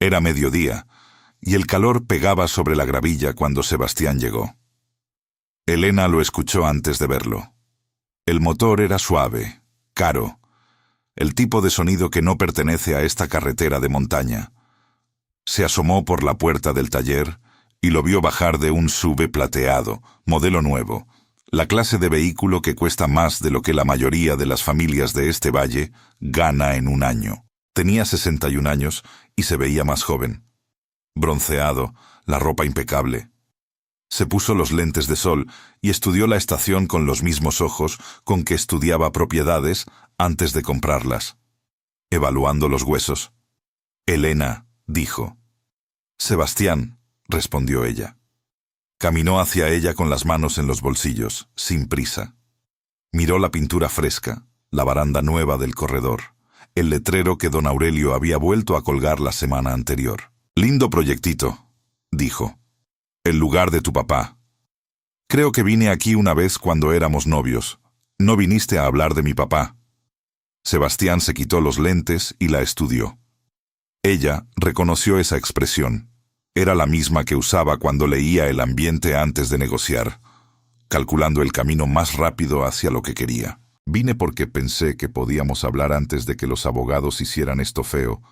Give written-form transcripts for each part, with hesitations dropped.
Era mediodía, y el calor pegaba sobre la gravilla cuando Sebastián llegó. Elena lo escuchó antes de verlo. El motor era suave, caro, el tipo de sonido que no pertenece a esta carretera de montaña. Se asomó por la puerta del taller y lo vio bajar de un SUV plateado, modelo nuevo, la clase de vehículo que cuesta más de lo que la mayoría de las familias de este valle gana en un año. Tenía 61 años y se veía más joven. Bronceado, la ropa impecable. Se puso los lentes de sol y estudió la estación con los mismos ojos con que estudiaba propiedades antes de comprarlas, evaluando los huesos. Elena, dijo. Sebastián, respondió ella. Caminó hacia ella con las manos en los bolsillos, sin prisa. Miró la pintura fresca, la baranda nueva del corredor, el letrero que don Aurelio había vuelto a colgar la semana anterior. Lindo proyectito, dijo. El lugar de tu papá. Creo que vine aquí una vez cuando éramos novios. No viniste a hablar de mi papá. Sebastián se quitó los lentes y la estudió. Ella reconoció esa expresión. Era la misma que usaba cuando leía el ambiente antes de negociar, calculando el camino más rápido hacia lo que quería. Vine porque pensé que podíamos hablar antes de que los abogados hicieran esto feo.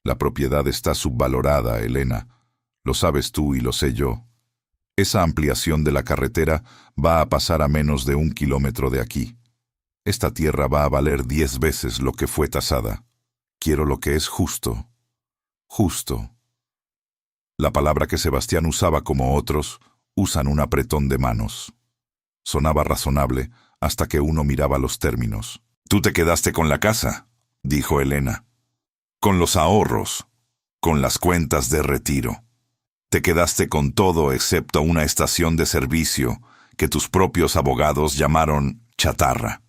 La propiedad está subvalorada, Elena. Lo sabes tú y lo sé yo. Esa ampliación de la carretera va a pasar a menos de 1 kilómetro de aquí. Esta tierra va a valer 10 veces lo que fue tasada. Quiero lo que es justo. Justo. La palabra que Sebastián usaba como otros usan un apretón de manos. Sonaba razonable hasta que uno miraba los términos. «Tú te quedaste con la casa», dijo Elena. «Con los ahorros, con las cuentas de retiro. Te quedaste con todo excepto una estación de servicio que tus propios abogados llamaron chatarra.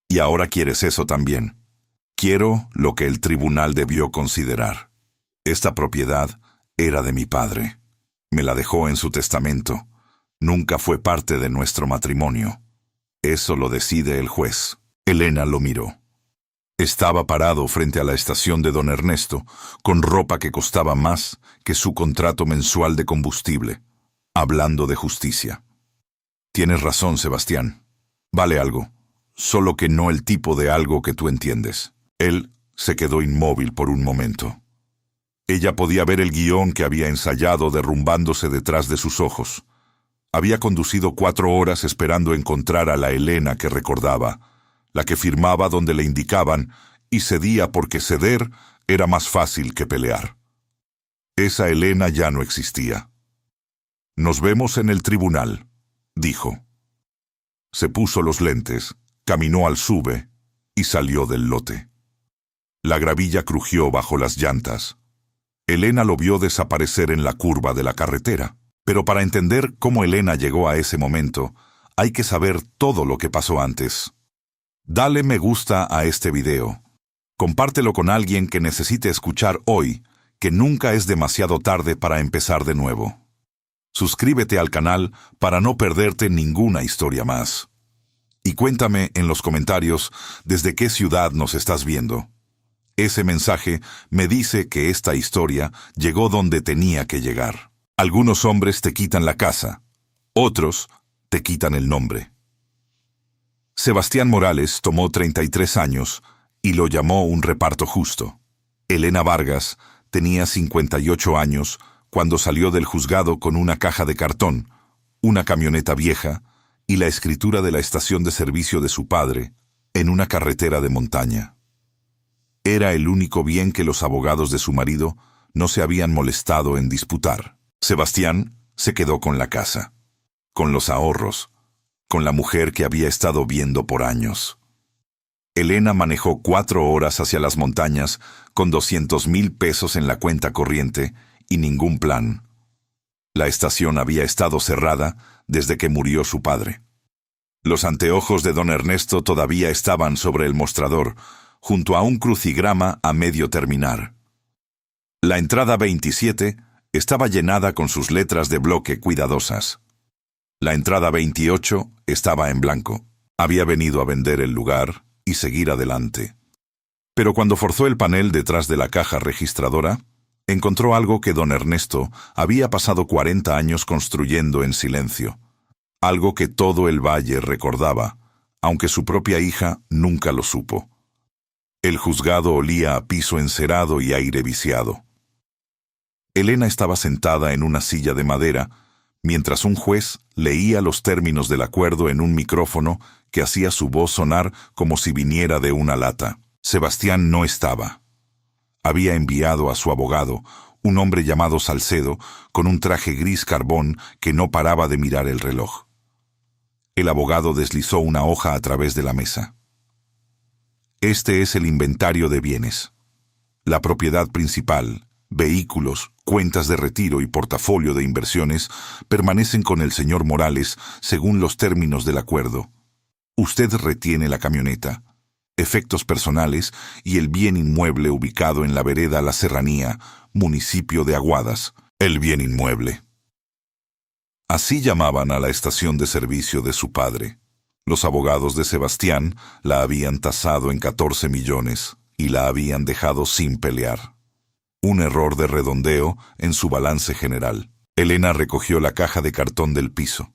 Y ahora quieres eso también. Quiero lo que el tribunal debió considerar. Esta propiedad era de mi padre. Me la dejó en su testamento. Nunca fue parte de nuestro matrimonio. Eso lo decide el juez». Elena lo miró. Estaba parado frente a la estación de don Ernesto, con ropa que costaba más que su contrato mensual de combustible, hablando de justicia. Tienes razón, Sebastián. Vale algo, solo que no el tipo de algo que tú entiendes. Él se quedó inmóvil por un momento. Ella podía ver el guión que había ensayado derrumbándose detrás de sus ojos. Había conducido 4 horas esperando encontrar a la Elena que recordaba, la que firmaba donde le indicaban y cedía porque ceder era más fácil que pelear. Esa Elena ya no existía. «Nos vemos en el tribunal», dijo. Se puso los lentes, caminó al SUV y salió del lote. La gravilla crujió bajo las llantas. Elena lo vio desaparecer en la curva de la carretera. Pero para entender cómo Elena llegó a ese momento, hay que saber todo lo que pasó antes. Dale me gusta a este video. Compártelo con alguien que necesite escuchar hoy que nunca es demasiado tarde para empezar de nuevo. Suscríbete al canal para no perderte ninguna historia más. Y cuéntame en los comentarios desde qué ciudad nos estás viendo. Ese mensaje me dice que esta historia llegó donde tenía que llegar. Algunos hombres te quitan la casa, otros te quitan el nombre. Sebastián Morales tomó 33 años y lo llamó un reparto justo. Elena Vargas tenía 58 años cuando salió del juzgado con una caja de cartón, una camioneta vieja y la escritura de la estación de servicio de su padre en una carretera de montaña. Era el único bien que los abogados de su marido no se habían molestado en disputar. Sebastián se quedó con la casa, con los ahorros, con la mujer que había estado viendo por años. Elena manejó 4 horas hacia las montañas con 200,000 pesos en la cuenta corriente y ningún plan. La estación había estado cerrada desde que murió su padre. Los anteojos de don Ernesto todavía estaban sobre el mostrador, junto a un crucigrama a medio terminar. La entrada 27 estaba llenada con sus letras de bloque cuidadosas. La entrada 28 estaba en blanco. Había venido a vender el lugar y seguir adelante. Pero cuando forzó el panel detrás de la caja registradora, Encontró algo que don Ernesto había pasado 40 años construyendo en silencio. Algo que todo el valle recordaba, aunque su propia hija nunca lo supo. El juzgado olía a piso encerado y aire viciado. Elena estaba sentada en una silla de madera, mientras un juez leía los términos del acuerdo en un micrófono que hacía su voz sonar como si viniera de una lata. Sebastián no estaba. Había enviado a su abogado, un hombre llamado Salcedo, con un traje gris carbón que no paraba de mirar el reloj. El abogado deslizó una hoja a través de la mesa. Este es el inventario de bienes. La propiedad principal, vehículos, cuentas de retiro y portafolio de inversiones permanecen con el señor Morales según los términos del acuerdo. Usted retiene la camioneta, efectos personales y el bien inmueble ubicado en la vereda La Serranía, municipio de Aguadas, el bien inmueble. Así llamaban a la estación de servicio de su padre. Los abogados de Sebastián la habían tasado en 14 millones y la habían dejado sin pelear. Un error de redondeo en su balance general. Elena recogió la caja de cartón del piso.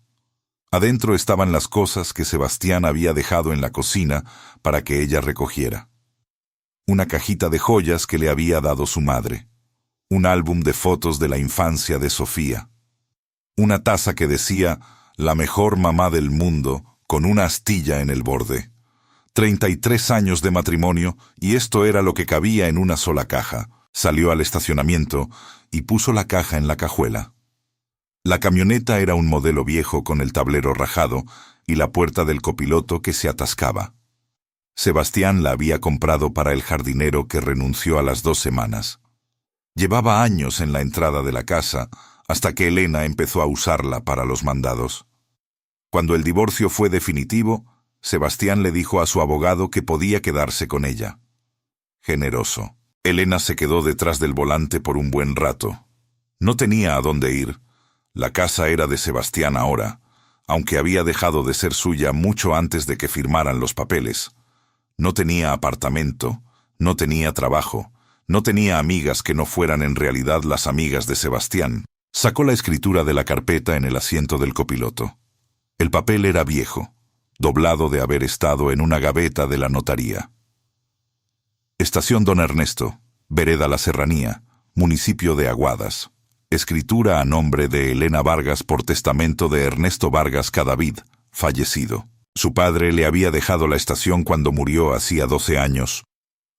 Adentro estaban las cosas que Sebastián había dejado en la cocina para que ella recogiera. Una cajita de joyas que le había dado su madre. Un álbum de fotos de la infancia de Sofía. Una taza que decía «La mejor mamá del mundo» con una astilla en el borde. 33 años de matrimonio y esto era lo que cabía en una sola caja. Salió al estacionamiento y puso la caja en la cajuela. La camioneta era un modelo viejo con el tablero rajado y la puerta del copiloto que se atascaba. Sebastián la había comprado para el jardinero que renunció a las 2 semanas. Llevaba años en la entrada de la casa hasta que Elena empezó a usarla para los mandados. Cuando el divorcio fue definitivo, Sebastián le dijo a su abogado que podía quedarse con ella. Generoso. Elena se quedó detrás del volante por un buen rato. No tenía a dónde ir. La casa era de Sebastián ahora, aunque había dejado de ser suya mucho antes de que firmaran los papeles. No tenía apartamento, no tenía trabajo, no tenía amigas que no fueran en realidad las amigas de Sebastián. Sacó la escritura de la carpeta en el asiento del copiloto. El papel era viejo, doblado de haber estado en una gaveta de la notaría. Estación Don Ernesto, vereda La Serranía, municipio de Aguadas. Escritura a nombre de Elena Vargas por testamento de Ernesto Vargas Cadavid, fallecido. Su padre le había dejado la estación cuando murió hacía 12 años.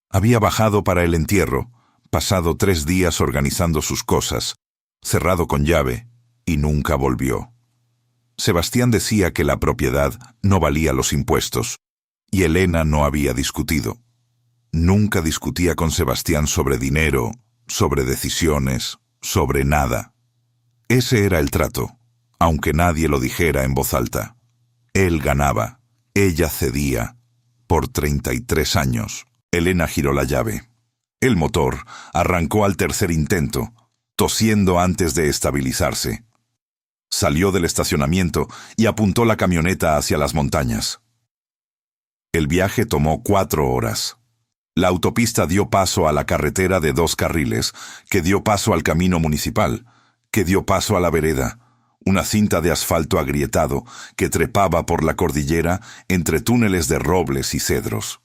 Había bajado para el entierro, pasado 3 días organizando sus cosas, cerrado con llave, y nunca volvió. Sebastián decía que la propiedad no valía los impuestos, y Elena no había discutido. Nunca discutía con Sebastián sobre dinero, sobre decisiones, sobre nada. Ese era el trato, aunque nadie lo dijera en voz alta. Él ganaba, ella cedía. Por 33 años. Elena giró la llave. El motor arrancó al tercer intento, tosiendo antes de estabilizarse. Salió del estacionamiento y apuntó la camioneta hacia las montañas. El viaje tomó 4 horas. La autopista dio paso a la carretera de 2 carriles, que dio paso al camino municipal, que dio paso a la vereda, una cinta de asfalto agrietado que trepaba por la cordillera entre túneles de robles y cedros.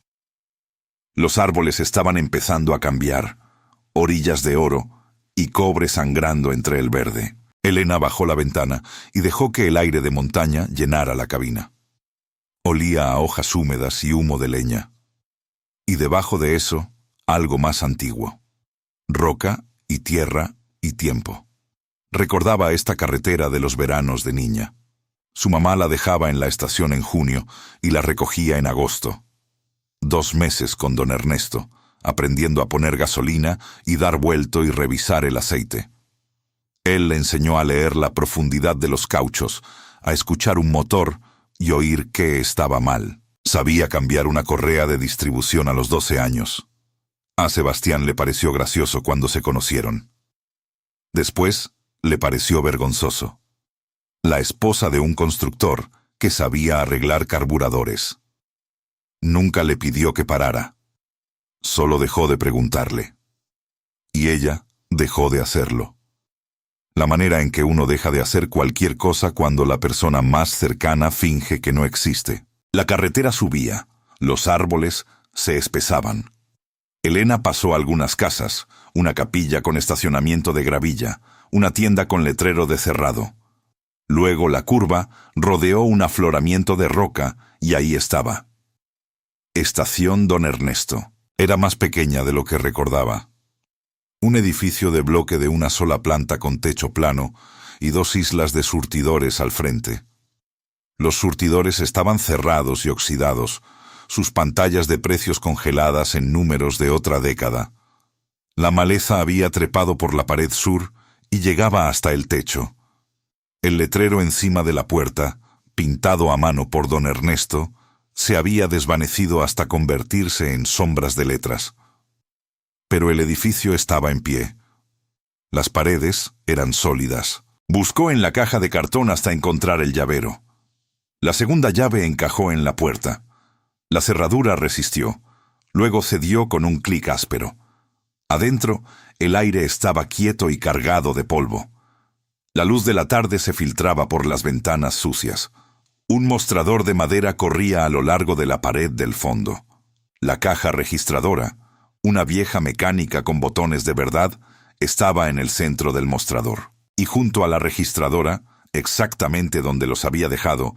Los árboles estaban empezando a cambiar, orillas de oro y cobre sangrando entre el verde. Elena bajó la ventana y dejó que el aire de montaña llenara la cabina. Olía a hojas húmedas y humo de leña. Y debajo de eso, algo más antiguo. Roca y tierra y tiempo. Recordaba esta carretera de los veranos de niña. Su mamá la dejaba en la estación en junio y la recogía en agosto. 2 meses con don Ernesto, aprendiendo a poner gasolina y dar vuelto y revisar el aceite. Él le enseñó a leer la profundidad de los cauchos, a escuchar un motor y oír qué estaba mal. Sabía cambiar una correa de distribución a los 12 años. A Sebastián le pareció gracioso cuando se conocieron. Después, le pareció vergonzoso. La esposa de un constructor que sabía arreglar carburadores. Nunca le pidió que parara. Solo dejó de preguntarle. Y ella dejó de hacerlo. La manera en que uno deja de hacer cualquier cosa cuando la persona más cercana finge que no existe. La carretera subía, los árboles se espesaban. Elena pasó algunas casas, una capilla con estacionamiento de gravilla, una tienda con letrero de cerrado. Luego la curva rodeó un afloramiento de roca y ahí estaba. Estación Don Ernesto. Era más pequeña de lo que recordaba. Un edificio de bloque de una sola planta con techo plano y dos islas de surtidores al frente. Los surtidores estaban cerrados y oxidados, sus pantallas de precios congeladas en números de otra década. La maleza había trepado por la pared sur y llegaba hasta el techo. El letrero encima de la puerta, pintado a mano por don Ernesto, se había desvanecido hasta convertirse en sombras de letras. Pero el edificio estaba en pie. Las paredes eran sólidas. Buscó en la caja de cartón hasta encontrar el llavero. La segunda llave encajó en la puerta. La cerradura resistió. Luego cedió con un clic áspero. Adentro, el aire estaba quieto y cargado de polvo. La luz de la tarde se filtraba por las ventanas sucias. Un mostrador de madera corría a lo largo de la pared del fondo. La caja registradora, una vieja mecánica con botones de verdad, estaba en el centro del mostrador. Y junto a la registradora, exactamente donde los había dejado,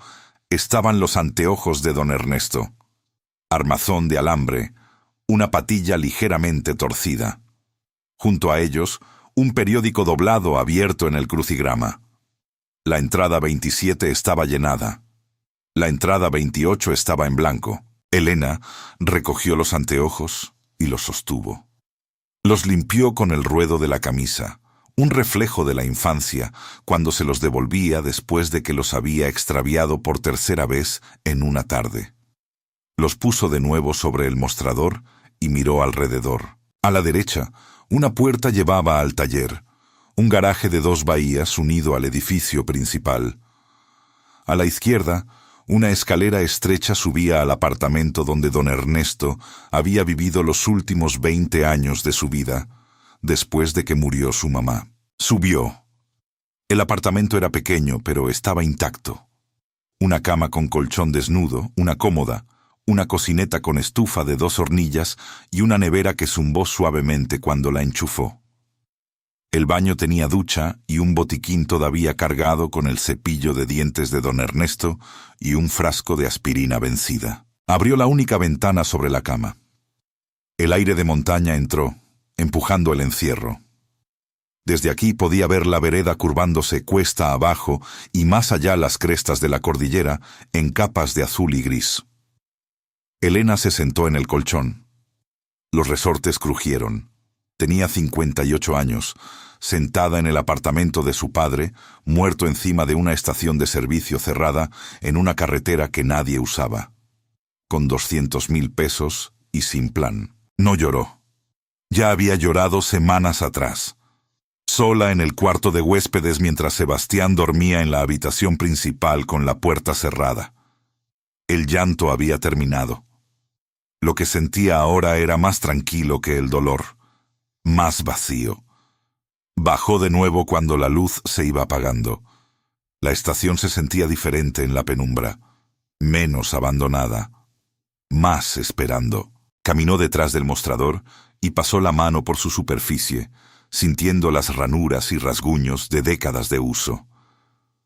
estaban los anteojos de don Ernesto. Armazón de alambre, una patilla ligeramente torcida. Junto a ellos, un periódico doblado abierto en el crucigrama. La entrada 27 estaba llenada. La entrada 28 estaba en blanco. Elena recogió los anteojos y los sostuvo. Los limpió con el ruedo de la camisa, un reflejo de la infancia, cuando se los devolvía después de que los había extraviado por tercera vez en una tarde. Los puso de nuevo sobre el mostrador y miró alrededor. A la derecha, una puerta llevaba al taller, un garaje de 2 bahías unido al edificio principal. A la izquierda, una escalera estrecha subía al apartamento donde don Ernesto había vivido los últimos 20 años de su vida, después de que murió su mamá. Subió. El apartamento era pequeño, pero estaba intacto. Una cama con colchón desnudo, una cómoda, una cocineta con estufa de 2 hornillas y una nevera que zumbó suavemente cuando la enchufó. El baño tenía ducha y un botiquín todavía cargado con el cepillo de dientes de don Ernesto y un frasco de aspirina vencida. Abrió la única ventana sobre la cama. El aire de montaña entró, empujando el encierro. Desde aquí podía ver la vereda curvándose cuesta abajo y más allá las crestas de la cordillera en capas de azul y gris. Elena se sentó en el colchón. Los resortes crujieron. Tenía 58 años, sentada en el apartamento de su padre, muerto encima de una estación de servicio cerrada en una carretera que nadie usaba. Con 200,000 pesos y sin plan. No lloró. Ya había llorado semanas atrás. Sola en el cuarto de huéspedes mientras Sebastián dormía en la habitación principal con la puerta cerrada. El llanto había terminado. Lo que sentía ahora era más tranquilo que el dolor, más vacío. Bajó de nuevo cuando la luz se iba apagando. La estación se sentía diferente en la penumbra, menos abandonada, más esperando. Caminó detrás del mostrador y pasó la mano por su superficie, sintiendo las ranuras y rasguños de décadas de uso.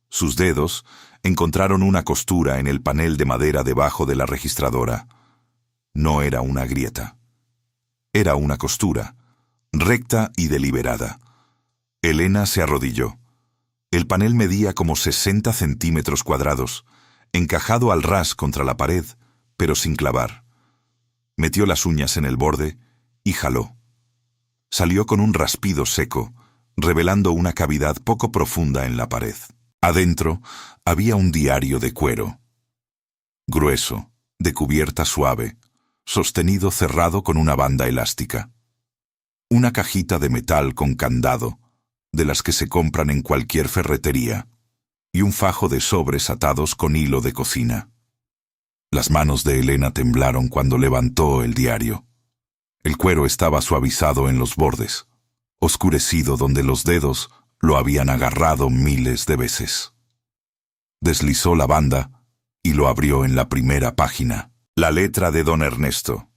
Sus dedos encontraron una costura en el panel de madera debajo de la registradora. No era una grieta. Era una costura, recta y deliberada. Elena se arrodilló. El panel medía como 60 centímetros cuadrados, encajado al ras contra la pared, pero sin clavar. Metió las uñas en el borde y jaló. Salió con un raspido seco, revelando una cavidad poco profunda en la pared. Adentro había un diario de cuero. Grueso, de cubierta suave, sostenido cerrado con una banda elástica. Una cajita de metal con candado, de las que se compran en cualquier ferretería, y un fajo de sobres atados con hilo de cocina. Las manos de Elena temblaron cuando levantó el diario. El cuero estaba suavizado en los bordes. oscurecido donde los dedos lo habían agarrado miles de veces. Deslizó la banda y lo abrió en la primera página. La letra de don Ernesto.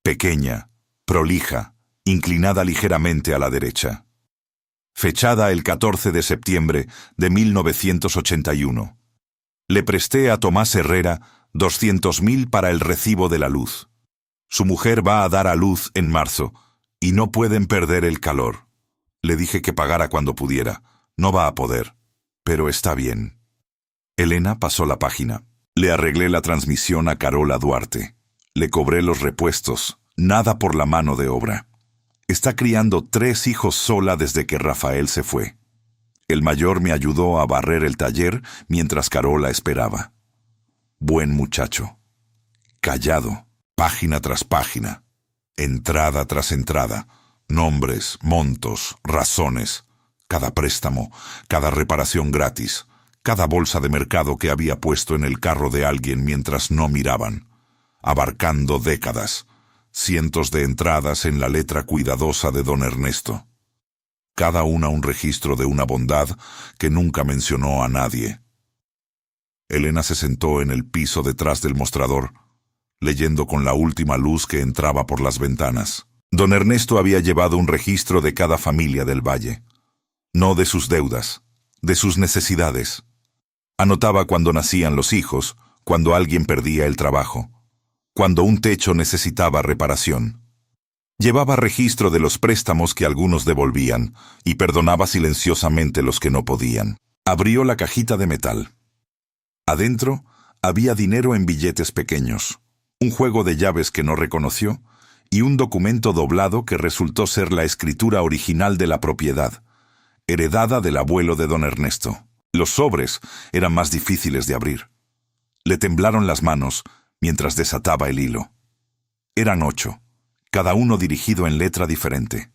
Pequeña, prolija, inclinada ligeramente a la derecha. Fechada el 14 de septiembre de 1981. Le presté a Tomás Herrera 200.000 para el recibo de la luz. Su mujer va a dar a luz en marzo y no pueden perder el calor. Le dije que pagara cuando pudiera. No va a poder, pero está bien. Elena pasó la página. Le arreglé la transmisión a Carola Duarte. Le cobré los repuestos. Nada por la mano de obra. Está criando 3 hijos sola desde que Rafael se fue. El mayor me ayudó a barrer el taller mientras Carola esperaba. Buen muchacho. Callado, página tras página, entrada tras entrada, nombres, montos, razones, cada préstamo, cada reparación gratis, cada bolsa de mercado que había puesto en el carro de alguien mientras no miraban, abarcando décadas, cientos de entradas en la letra cuidadosa de don Ernesto. Cada una un registro de una bondad que nunca mencionó a nadie. Elena se sentó en el piso detrás del mostrador, leyendo con la última luz que entraba por las ventanas. Don Ernesto había llevado un registro de cada familia del valle. No de sus deudas, de sus necesidades. Anotaba cuando nacían los hijos, cuando alguien perdía el trabajo, cuando un techo necesitaba reparación. Llevaba registro de los préstamos que algunos devolvían y perdonaba silenciosamente los que no podían. Abrió la cajita de metal. Adentro había dinero en billetes pequeños, un juego de llaves que no reconoció y un documento doblado que resultó ser la escritura original de la propiedad, heredada del abuelo de don Ernesto. Los sobres eran más difíciles de abrir. Le temblaron las manos mientras desataba el hilo. Eran 8, cada uno dirigido en letra diferente.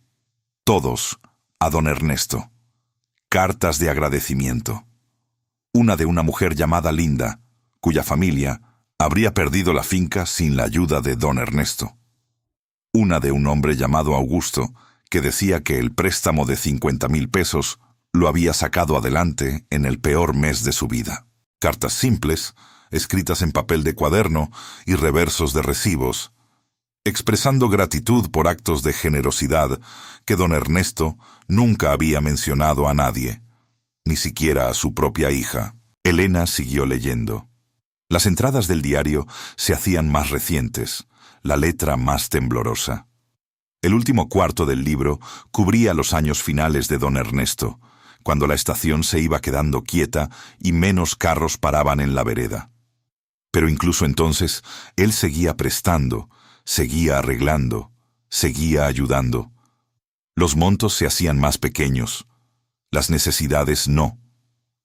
Todos a don Ernesto. Cartas de agradecimiento. Una de una mujer llamada Linda, cuya familia habría perdido la finca sin la ayuda de don Ernesto. Una de un hombre llamado Augusto, que decía que el préstamo de 50.000 pesos lo había sacado adelante en el peor mes de su vida. Cartas simples, escritas en papel de cuaderno y reversos de recibos, expresando gratitud por actos de generosidad que don Ernesto nunca había mencionado a nadie, ni siquiera a su propia hija. Elena siguió leyendo. Las entradas del diario se hacían más recientes, la letra más temblorosa. El último cuarto del libro cubría los años finales de don Ernesto, cuando la estación se iba quedando quieta y menos carros paraban en la vereda. Pero incluso entonces, él seguía prestando, seguía arreglando, seguía ayudando. Los montos se hacían más pequeños, las necesidades no.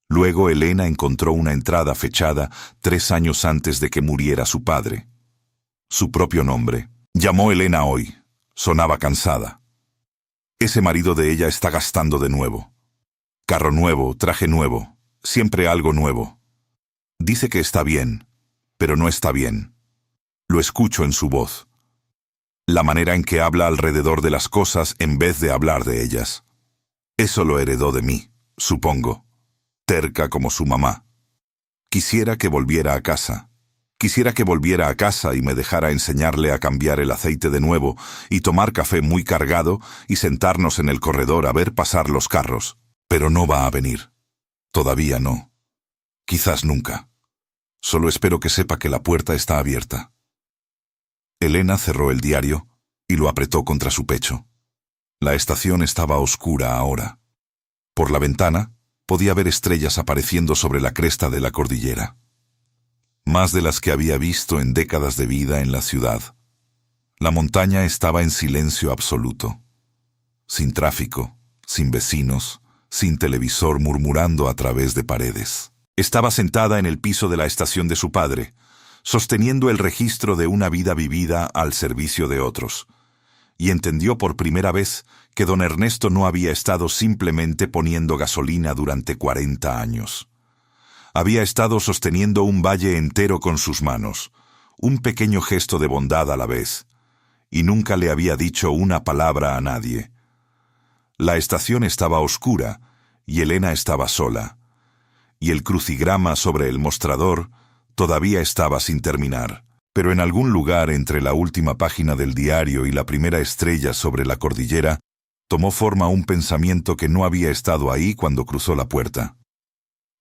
Luego Elena encontró una entrada fechada 3 años antes de que muriera su padre. Su propio nombre. Llamó Elena hoy. Sonaba cansada. Ese marido de ella está gastando de nuevo. Carro nuevo, traje nuevo, siempre algo nuevo. Dice que está bien, pero no está bien. Lo escucho en su voz. La manera en que habla alrededor de las cosas en vez de hablar de ellas. Eso lo heredó de mí, supongo. Terca como su mamá. Quisiera que volviera a casa. Quisiera que volviera a casa y me dejara enseñarle a cambiar el aceite de nuevo y tomar café muy cargado y sentarnos en el corredor a ver pasar los carros. Pero no va a venir. Todavía no. Quizás nunca. Solo espero que sepa que la puerta está abierta. Elena cerró el diario y lo apretó contra su pecho. La estación estaba oscura ahora. Por la ventana podía ver estrellas apareciendo sobre la cresta de la cordillera. Más de las que había visto en décadas de vida en la ciudad. La montaña estaba en silencio absoluto. Sin tráfico, sin vecinos, sin televisor murmurando a través de paredes. Estaba sentada en el piso de la estación de su padre, sosteniendo el registro de una vida vivida al servicio de otros, y entendió por primera vez que don Ernesto no había estado simplemente poniendo gasolina durante 40 años. Había estado sosteniendo un valle entero con sus manos, un pequeño gesto de bondad a la vez, y nunca le había dicho una palabra a nadie. La estación estaba oscura y Elena estaba sola, y el crucigrama sobre el mostrador todavía estaba sin terminar. Pero en algún lugar entre la última página del diario y la primera estrella sobre la cordillera, tomó forma un pensamiento que no había estado ahí cuando cruzó la puerta.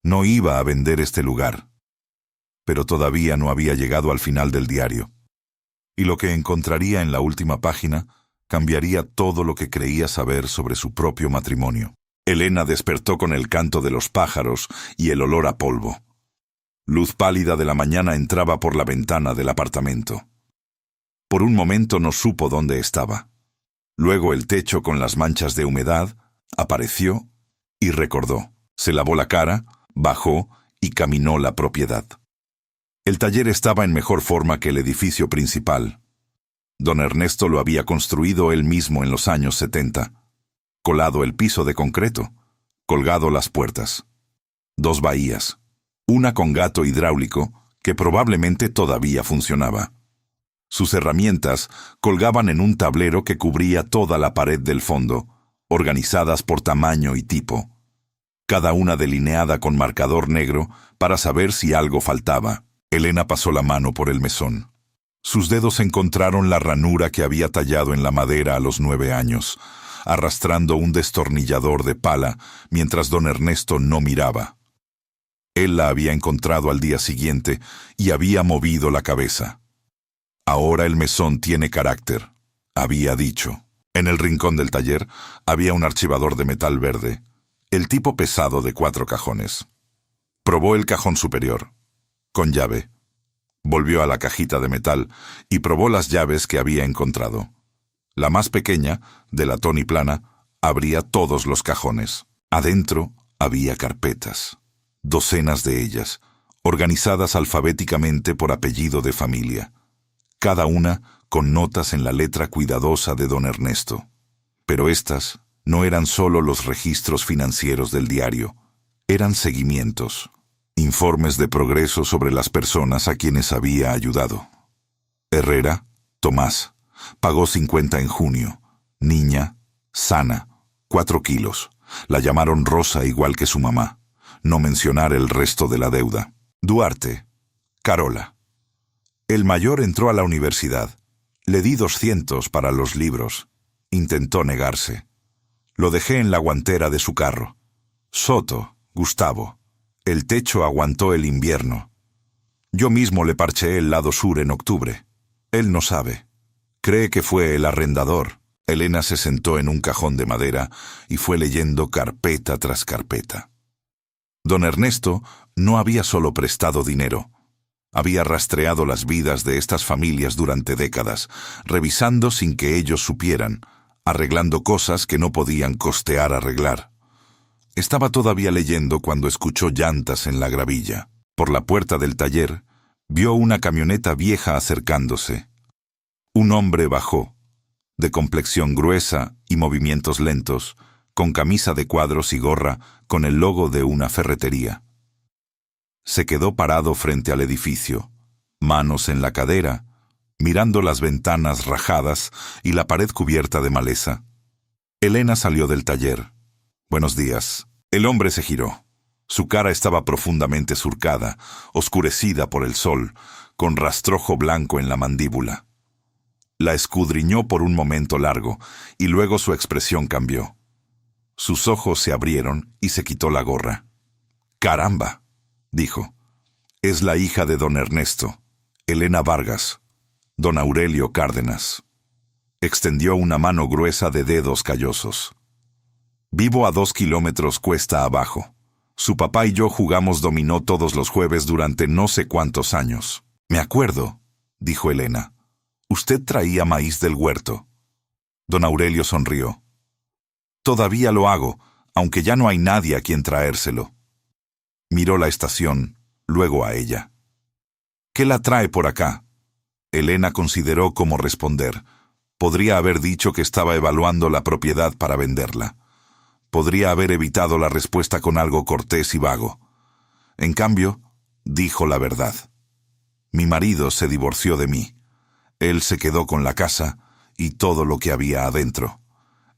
No iba a vender este lugar, pero todavía no había llegado al final del diario. Y lo que encontraría en la última página cambiaría todo lo que creía saber sobre su propio matrimonio. Elena despertó con el canto de los pájaros y el olor a polvo. Luz pálida de la mañana entraba por la ventana del apartamento. Por un momento no supo dónde estaba. Luego el techo con las manchas de humedad apareció y recordó. Se lavó la cara, bajó y caminó la propiedad. El taller estaba en mejor forma que el edificio principal. Don Ernesto lo había construido él mismo en los años 70. Colado el piso de concreto, colgado las puertas. 2 bahías, una con gato hidráulico que probablemente todavía funcionaba. Sus herramientas colgaban en un tablero que cubría toda la pared del fondo, organizadas por tamaño y tipo, cada una delineada con marcador negro para saber si algo faltaba. Elena pasó la mano por el mesón. Sus dedos encontraron la ranura que había tallado en la madera a los 9 años, arrastrando un destornillador de pala mientras don Ernesto no miraba. Él la había encontrado al día siguiente y había movido la cabeza. Ahora el mesón tiene carácter, había dicho. En el rincón del taller había un archivador de metal verde, el tipo pesado de 4 cajones. Probó el cajón superior, con llave. Volvió a la cajita de metal y probó las llaves que había encontrado. La más pequeña, de latón y plana, abría todos los cajones. Adentro había carpetas, docenas de ellas, organizadas alfabéticamente por apellido de familia, cada una con notas en la letra cuidadosa de don Ernesto. Pero estas no eran solo los registros financieros del diario, eran seguimientos, informes de progreso sobre las personas a quienes había ayudado. Herrera, Tomás, pagó 50 en junio. Niña, sana, 4 kilos. La llamaron Rosa igual que su mamá. No mencionar el resto de la deuda. Duarte, Carola. El mayor entró a la universidad. Le di 200 para los libros. Intentó negarse. Lo dejé en la guantera de su carro. Soto, Gustavo. El techo aguantó el invierno. Yo mismo le parcheé el lado sur en octubre. Él no sabe. Cree que fue el arrendador. Elena se sentó en un cajón de madera y fue leyendo carpeta tras carpeta. Don Ernesto no había solo prestado dinero. Había rastreado las vidas de estas familias durante décadas, revisando sin que ellos supieran, arreglando cosas que no podían costear arreglar. Estaba todavía leyendo cuando escuchó llantas en la gravilla. Por la puerta del taller, vio una camioneta vieja acercándose. Un hombre bajó, de complexión gruesa y movimientos lentos, con camisa de cuadros y gorra con el logo de una ferretería. Se quedó parado frente al edificio, manos en la cadera, mirando las ventanas rajadas y la pared cubierta de maleza. Elena salió del taller. «Buenos días». El hombre se giró. Su cara estaba profundamente surcada, oscurecida por el sol, con rastrojo blanco en la mandíbula. La escudriñó por un momento largo, y luego su expresión cambió. Sus ojos se abrieron y se quitó la gorra. «Caramba», dijo. «Es la hija de don Ernesto, Elena Vargas, don Aurelio Cárdenas». Extendió una mano gruesa de dedos callosos. «Vivo a 2 kilómetros cuesta abajo. Su papá y yo jugamos dominó todos los jueves durante no sé cuántos años». «Me acuerdo», dijo Elena. «Usted traía maíz del huerto». Don Aurelio sonrió. «Todavía lo hago, aunque ya no hay nadie a quien traérselo». Miró la estación, luego a ella. «¿Qué la trae por acá?» Elena consideró cómo responder. Podría haber dicho que estaba evaluando la propiedad para venderla. Podría haber evitado la respuesta con algo cortés y vago. En cambio, dijo la verdad. «Mi marido se divorció de mí. Él se quedó con la casa y todo lo que había adentro.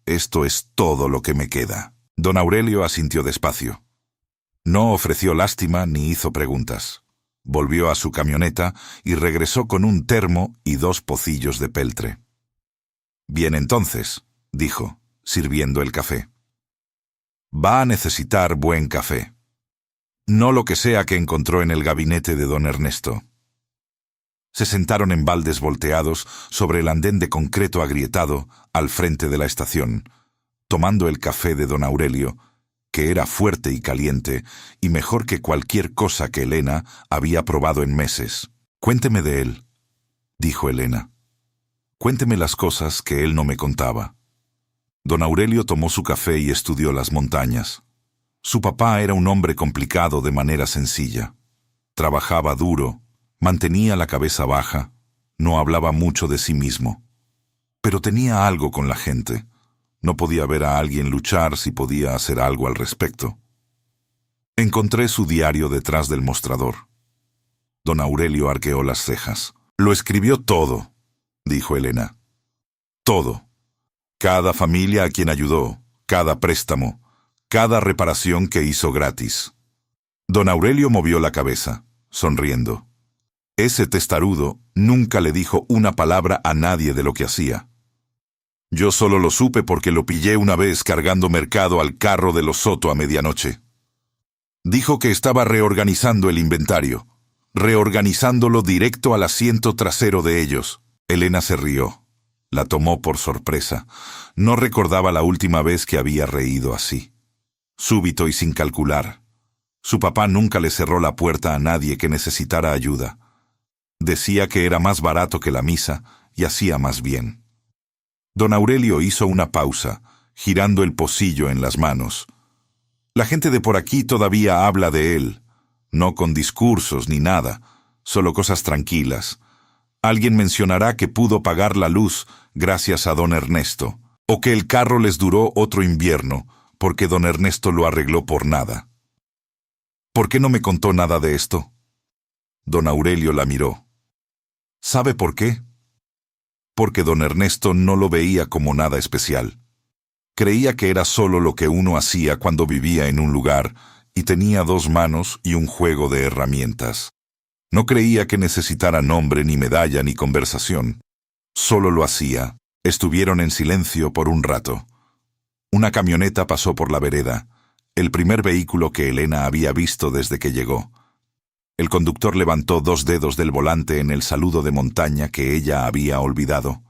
Esto es todo lo que me queda. Don Aurelio asintió despacio. No ofreció lástima ni hizo preguntas. Volvió a su camioneta y regresó con un termo y 2 pocillos de peltre. «Bien entonces», dijo, sirviendo el café. «Va a necesitar buen café. No lo que sea que encontró en el gabinete de don Ernesto». Se sentaron en baldes volteados sobre el andén de concreto agrietado al frente de la estación, tomando el café de don Aurelio, que era fuerte y caliente y mejor que cualquier cosa que Elena había probado en meses. «Cuénteme de él», dijo Elena. «Cuénteme las cosas que él no me contaba». Don Aurelio tomó su café y estudió las montañas. Su papá era un hombre complicado de manera sencilla. Trabajaba duro, mantenía la cabeza baja, no hablaba mucho de sí mismo. Pero tenía algo con la gente. No podía ver a alguien luchar si podía hacer algo al respecto. Encontré su diario detrás del mostrador. Don Aurelio arqueó las cejas. «Lo escribió todo», dijo Elena. «Todo. Cada familia a quien ayudó, cada préstamo, cada reparación que hizo gratis». Don Aurelio movió la cabeza, sonriendo. Ese testarudo nunca le dijo una palabra a nadie de lo que hacía. Yo solo lo supe porque lo pillé una vez cargando mercado al carro de los Soto a medianoche. Dijo que estaba reorganizando el inventario, reorganizándolo directo al asiento trasero de ellos. Elena se rió. La tomó por sorpresa. No recordaba la última vez que había reído así. Súbito y sin calcular. Su papá nunca le cerró la puerta a nadie que necesitara ayuda. Decía que era más barato que la misa y hacía más bien. Don Aurelio hizo una pausa, girando el pocillo en las manos. La gente de por aquí todavía habla de él, no con discursos ni nada, solo cosas tranquilas. Alguien mencionará que pudo pagar la luz gracias a don Ernesto, o que el carro les duró otro invierno, porque don Ernesto lo arregló por nada. ¿Por qué no me contó nada de esto? Don Aurelio la miró. ¿Sabe por qué? Porque don Ernesto no lo veía como nada especial. Creía que era solo lo que uno hacía cuando vivía en un lugar y tenía 2 manos y un juego de herramientas. No creía que necesitara nombre, ni medalla, ni conversación. Solo lo hacía. Estuvieron en silencio por un rato. Una camioneta pasó por la vereda, el primer vehículo que Elena había visto desde que llegó. El conductor levantó 2 dedos del volante en el saludo de montaña que ella había olvidado.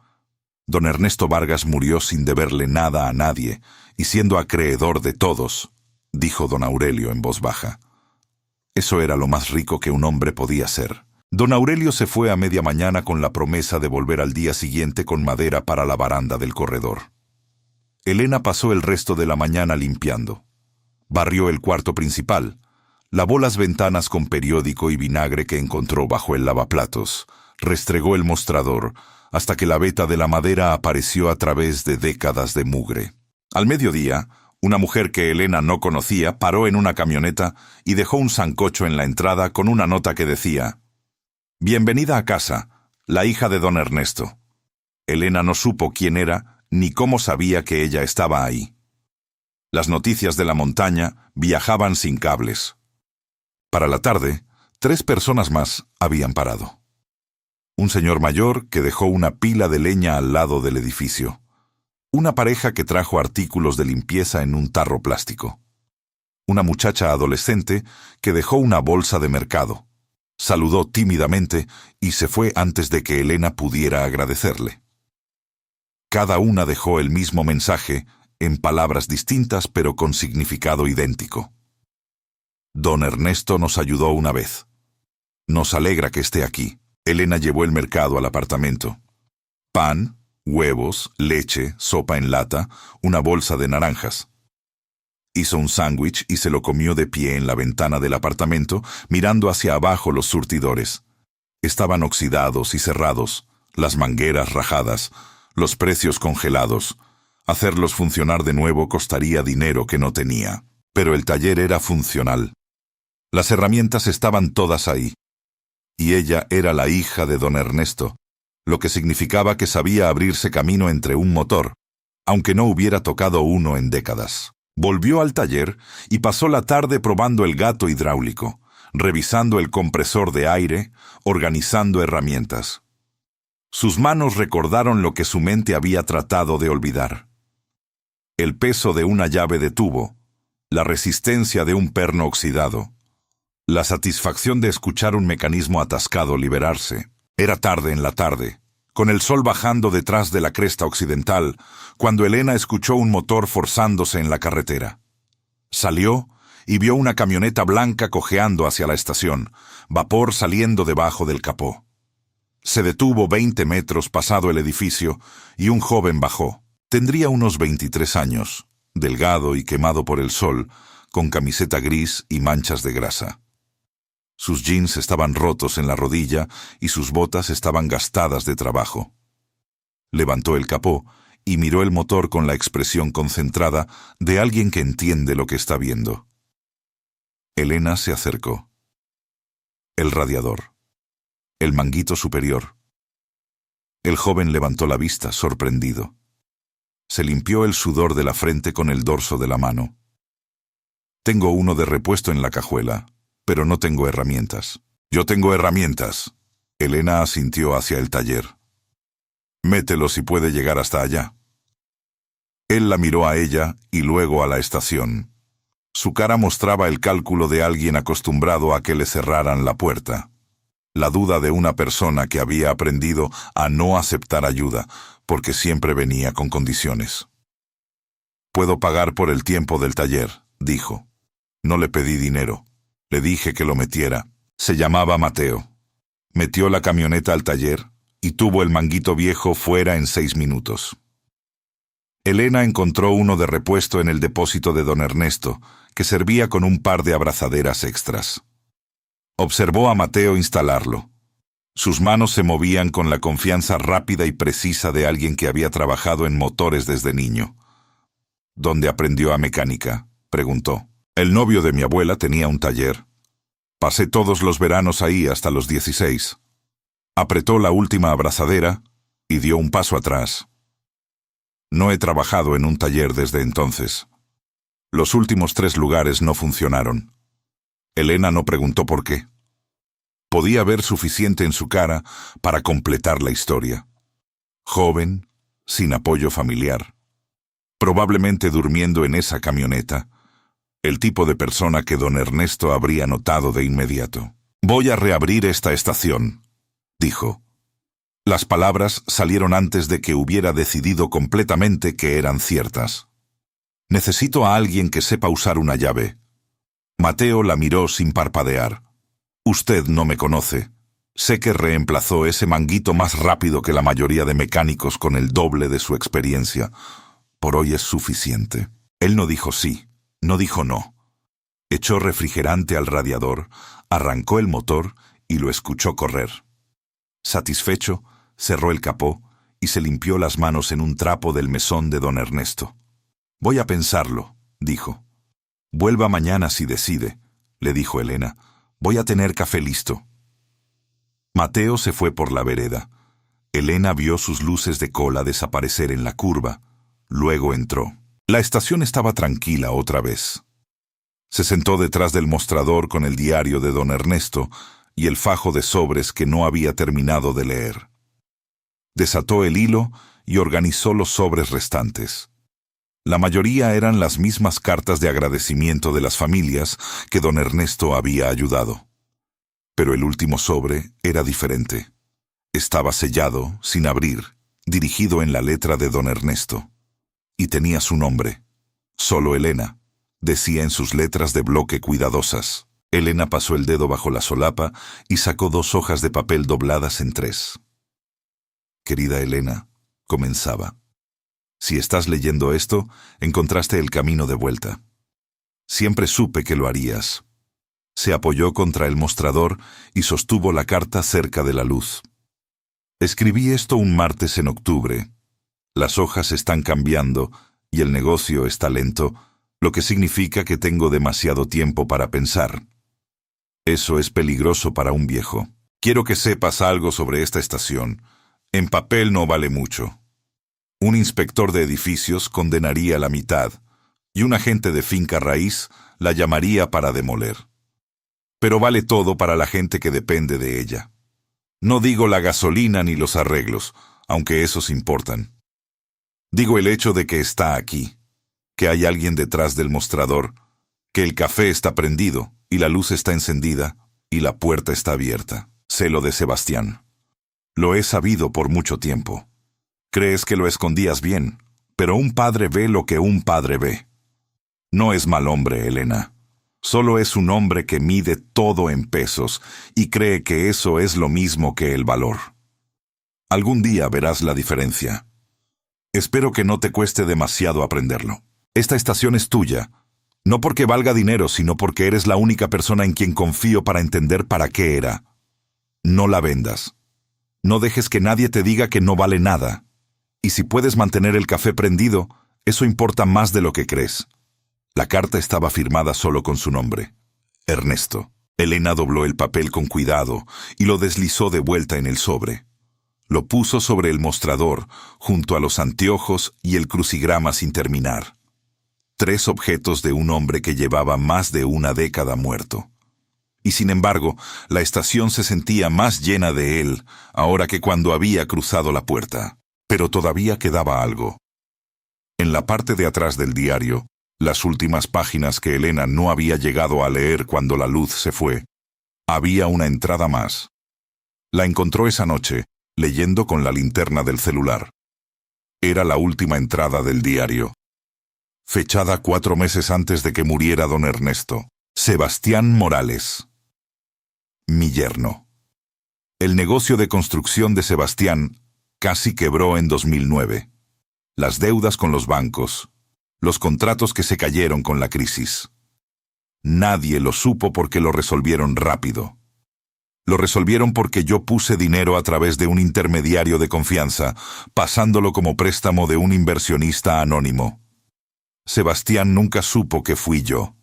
Don Ernesto Vargas murió sin deberle nada a nadie y siendo acreedor de todos, dijo don Aurelio en voz baja. Eso era lo más rico que un hombre podía ser. Don Aurelio se fue a media mañana con la promesa de volver al día siguiente con madera para la baranda del corredor. Elena pasó el resto de la mañana limpiando. Barrió el cuarto principal. Lavó las ventanas con periódico y vinagre que encontró bajo el lavaplatos. Restregó el mostrador, hasta que la veta de la madera apareció a través de décadas de mugre. Al mediodía, una mujer que Elena no conocía paró en una camioneta y dejó un sancocho en la entrada con una nota que decía: «Bienvenida a casa, la hija de don Ernesto». Elena no supo quién era ni cómo sabía que ella estaba ahí. Las noticias de la montaña viajaban sin cables. Para la tarde, 3 personas más habían parado. Un señor mayor que dejó una pila de leña al lado del edificio. Una pareja que trajo artículos de limpieza en un tarro plástico. Una muchacha adolescente que dejó una bolsa de mercado. Saludó tímidamente y se fue antes de que Elena pudiera agradecerle. Cada una dejó el mismo mensaje, en palabras distintas pero con significado idéntico. Don Ernesto nos ayudó una vez. Nos alegra que esté aquí. Elena llevó el mercado al apartamento. Pan, huevos, leche, sopa en lata, una bolsa de naranjas. Hizo un sándwich y se lo comió de pie en la ventana del apartamento, mirando hacia abajo los surtidores. Estaban oxidados y cerrados, las mangueras rajadas, los precios congelados. Hacerlos funcionar de nuevo costaría dinero que no tenía. Pero el taller era funcional. Las herramientas estaban todas ahí. Y ella era la hija de don Ernesto, lo que significaba que sabía abrirse camino entre un motor, aunque no hubiera tocado uno en décadas. Volvió al taller y pasó la tarde probando el gato hidráulico, revisando el compresor de aire, organizando herramientas. Sus manos recordaron lo que su mente había tratado de olvidar. El peso de una llave de tubo, la resistencia de un perno oxidado, la satisfacción de escuchar un mecanismo atascado liberarse. Era tarde en la tarde, con el sol bajando detrás de la cresta occidental, cuando Elena escuchó un motor forzándose en la carretera. Salió y vio una camioneta blanca cojeando hacia la estación, vapor saliendo debajo del capó. Se detuvo 20 metros pasado el edificio y un joven bajó. Tendría unos 23 años, delgado y quemado por el sol, con camiseta gris y manchas de grasa. Sus jeans estaban rotos en la rodilla y sus botas estaban gastadas de trabajo. Levantó el capó y miró el motor con la expresión concentrada de alguien que entiende lo que está viendo. Elena se acercó. El radiador. El manguito superior. El joven levantó la vista, sorprendido. Se limpió el sudor de la frente con el dorso de la mano. Tengo uno de repuesto en la cajuela, pero no tengo herramientas. Yo tengo herramientas. Elena asintió hacia el taller. Mételo si puede llegar hasta allá. Él la miró a ella y luego a la estación. Su cara mostraba el cálculo de alguien acostumbrado a que le cerraran la puerta. La duda de una persona que había aprendido a no aceptar ayuda, porque siempre venía con condiciones. «Puedo pagar por el tiempo del taller», dijo. «No le pedí dinero. Le dije que lo metiera». Se llamaba Mateo. Metió la camioneta al taller y tuvo el manguito viejo fuera en 6 minutos. Elena encontró uno de repuesto en el depósito de don Ernesto, que servía con un par de abrazaderas extras. Observó a Mateo instalarlo. Sus manos se movían con la confianza rápida y precisa de alguien que había trabajado en motores desde niño. «¿Dónde aprendió a mecánica?», preguntó. «El novio de mi abuela tenía un taller. Pasé todos los veranos ahí hasta los 16. Apretó la última abrazadera y dio un paso atrás. No he trabajado en un taller desde entonces. Los últimos 3 lugares no funcionaron». Elena no preguntó por qué. Podía ver suficiente en su cara para completar la historia. Joven, sin apoyo familiar. Probablemente durmiendo en esa camioneta. El tipo de persona que don Ernesto habría notado de inmediato. «Voy a reabrir esta estación», dijo. Las palabras salieron antes de que hubiera decidido completamente que eran ciertas. «Necesito a alguien que sepa usar una llave». Mateo la miró sin parpadear. «Usted no me conoce. Sé que reemplazó ese manguito más rápido que la mayoría de mecánicos con el doble de su experiencia. Por hoy es suficiente». Él no dijo sí, no dijo no. Echó refrigerante al radiador, arrancó el motor y lo escuchó correr. Satisfecho, cerró el capó y se limpió las manos en un trapo del mesón de don Ernesto. «Voy a pensarlo», dijo. «Vuelva mañana si decide», le dijo Elena. «Voy a tener café listo». Mateo se fue por la vereda. Elena vio sus luces de cola desaparecer en la curva. Luego entró. La estación estaba tranquila otra vez. Se sentó detrás del mostrador con el diario de don Ernesto y el fajo de sobres que no había terminado de leer. Desató el hilo y organizó los sobres restantes. La mayoría eran las mismas cartas de agradecimiento de las familias que don Ernesto había ayudado. Pero el último sobre era diferente. Estaba sellado, sin abrir, dirigido en la letra de don Ernesto. Y tenía su nombre. Solo Elena, decía en sus letras de bloque cuidadosas. Elena pasó el dedo bajo la solapa y sacó 2 hojas de papel dobladas en 3. «Querida Elena», comenzaba. «Si estás leyendo esto, encontraste el camino de vuelta. Siempre supe que lo harías». Se apoyó contra el mostrador y sostuvo la carta cerca de la luz. «Escribí esto un martes en octubre. Las hojas están cambiando y el negocio está lento, lo que significa que tengo demasiado tiempo para pensar. Eso es peligroso para un viejo. Quiero que sepas algo sobre esta estación. En papel no vale mucho. Un inspector de edificios condenaría la mitad, y un agente de finca raíz la llamaría para demoler. Pero vale todo para la gente que depende de ella. No digo la gasolina ni los arreglos, aunque esos importan. Digo el hecho de que está aquí, que hay alguien detrás del mostrador, que el café está prendido, y la luz está encendida, y la puerta está abierta. Sé lo de Sebastián. Lo he sabido por mucho tiempo. Crees que lo escondías bien, pero un padre ve lo que un padre ve. No es mal hombre, Elena. Solo es un hombre que mide todo en pesos y cree que eso es lo mismo que el valor. Algún día verás la diferencia. Espero que no te cueste demasiado aprenderlo. Esta estación es tuya, no porque valga dinero, sino porque eres la única persona en quien confío para entender para qué era. No la vendas. No dejes que nadie te diga que no vale nada. Y si puedes mantener el café prendido, eso importa más de lo que crees. La carta estaba firmada solo con su nombre. Ernesto. Elena dobló el papel con cuidado y lo deslizó de vuelta en el sobre. Lo puso sobre el mostrador, junto a los anteojos y el crucigrama sin terminar. 3 objetos de un hombre que llevaba más de una década muerto. Y sin embargo, la estación se sentía más llena de él ahora que cuando había cruzado la puerta. Pero todavía quedaba algo. En la parte de atrás del diario, las últimas páginas que Elena no había llegado a leer cuando la luz se fue, había una entrada más. La encontró esa noche, leyendo con la linterna del celular. Era la última entrada del diario. Fechada 4 meses antes de que muriera don Ernesto. Sebastián Morales. Mi yerno. El negocio de construcción de Sebastián casi quebró en 2009. Las deudas con los bancos, los contratos que se cayeron con la crisis. Nadie lo supo porque lo resolvieron rápido. Lo resolvieron porque yo puse dinero a través de un intermediario de confianza, pasándolo como préstamo de un inversionista anónimo. Sebastián nunca supo que fui yo.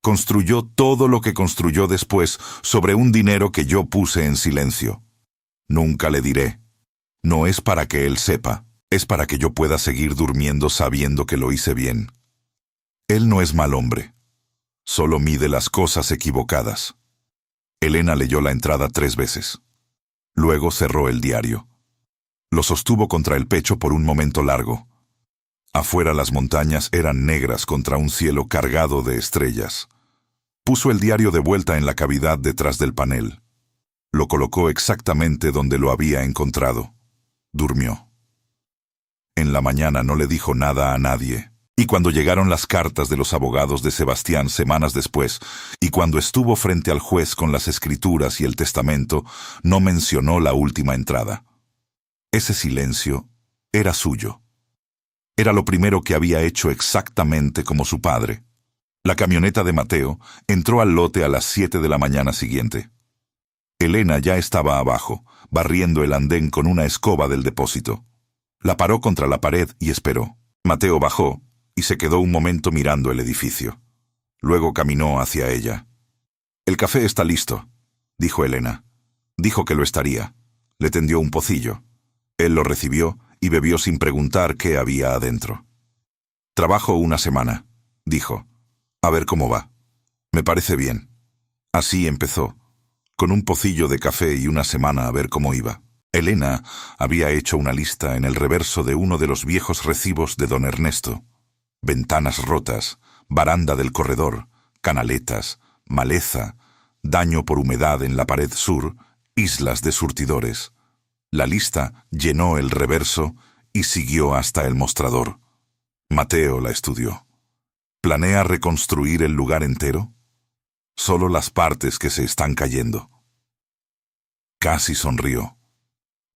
Construyó todo lo que construyó después sobre un dinero que yo puse en silencio. Nunca le diré. No es para que él sepa, es para que yo pueda seguir durmiendo sabiendo que lo hice bien. Él no es mal hombre. Solo mide las cosas equivocadas. Elena leyó la entrada 3 veces. Luego cerró el diario. Lo sostuvo contra el pecho por un momento largo. Afuera las montañas eran negras contra un cielo cargado de estrellas. Puso el diario de vuelta en la cavidad detrás del panel. Lo colocó exactamente donde lo había encontrado. Durmió. En la mañana no le dijo nada a nadie. Y cuando llegaron las cartas de los abogados de Sebastián semanas después, y cuando estuvo frente al juez con las escrituras y el testamento, no mencionó la última entrada. Ese silencio era suyo. Era lo primero que había hecho exactamente como su padre. La camioneta de Mateo entró al lote a las 7 de la mañana siguiente. Elena ya estaba abajo, barriendo el andén con una escoba del depósito. La paró contra la pared y esperó. Mateo bajó y se quedó un momento mirando el edificio. Luego caminó hacia ella. «El café está listo», dijo Elena. Dijo que lo estaría. Le tendió un pocillo. Él lo recibió y bebió sin preguntar qué había adentro. «Trabajo una semana», dijo. «A ver cómo va». «Me parece bien». Así empezó, con un pocillo de café y una semana a ver cómo iba. Elena había hecho una lista en el reverso de uno de los viejos recibos de don Ernesto. Ventanas rotas, baranda del corredor, canaletas, maleza, daño por humedad en la pared sur, islas de surtidores. La lista llenó el reverso y siguió hasta el mostrador. Mateo la estudió. ¿Planea reconstruir el lugar entero? Solo las partes que se están cayendo. Casi sonrió.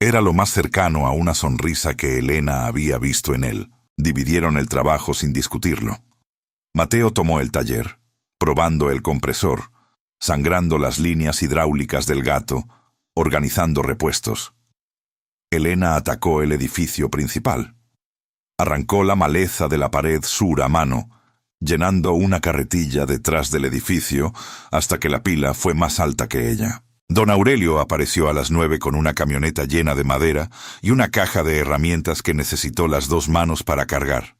Era lo más cercano a una sonrisa que Elena había visto en él. Dividieron el trabajo sin discutirlo. Mateo tomó el taller, probando el compresor, sangrando las líneas hidráulicas del gato, organizando repuestos. Elena atacó el edificio principal. Arrancó la maleza de la pared sur a mano, llenando una carretilla detrás del edificio hasta que la pila fue más alta que ella. Don Aurelio apareció a las 9 con una camioneta llena de madera y una caja de herramientas que necesitó las 2 manos para cargar.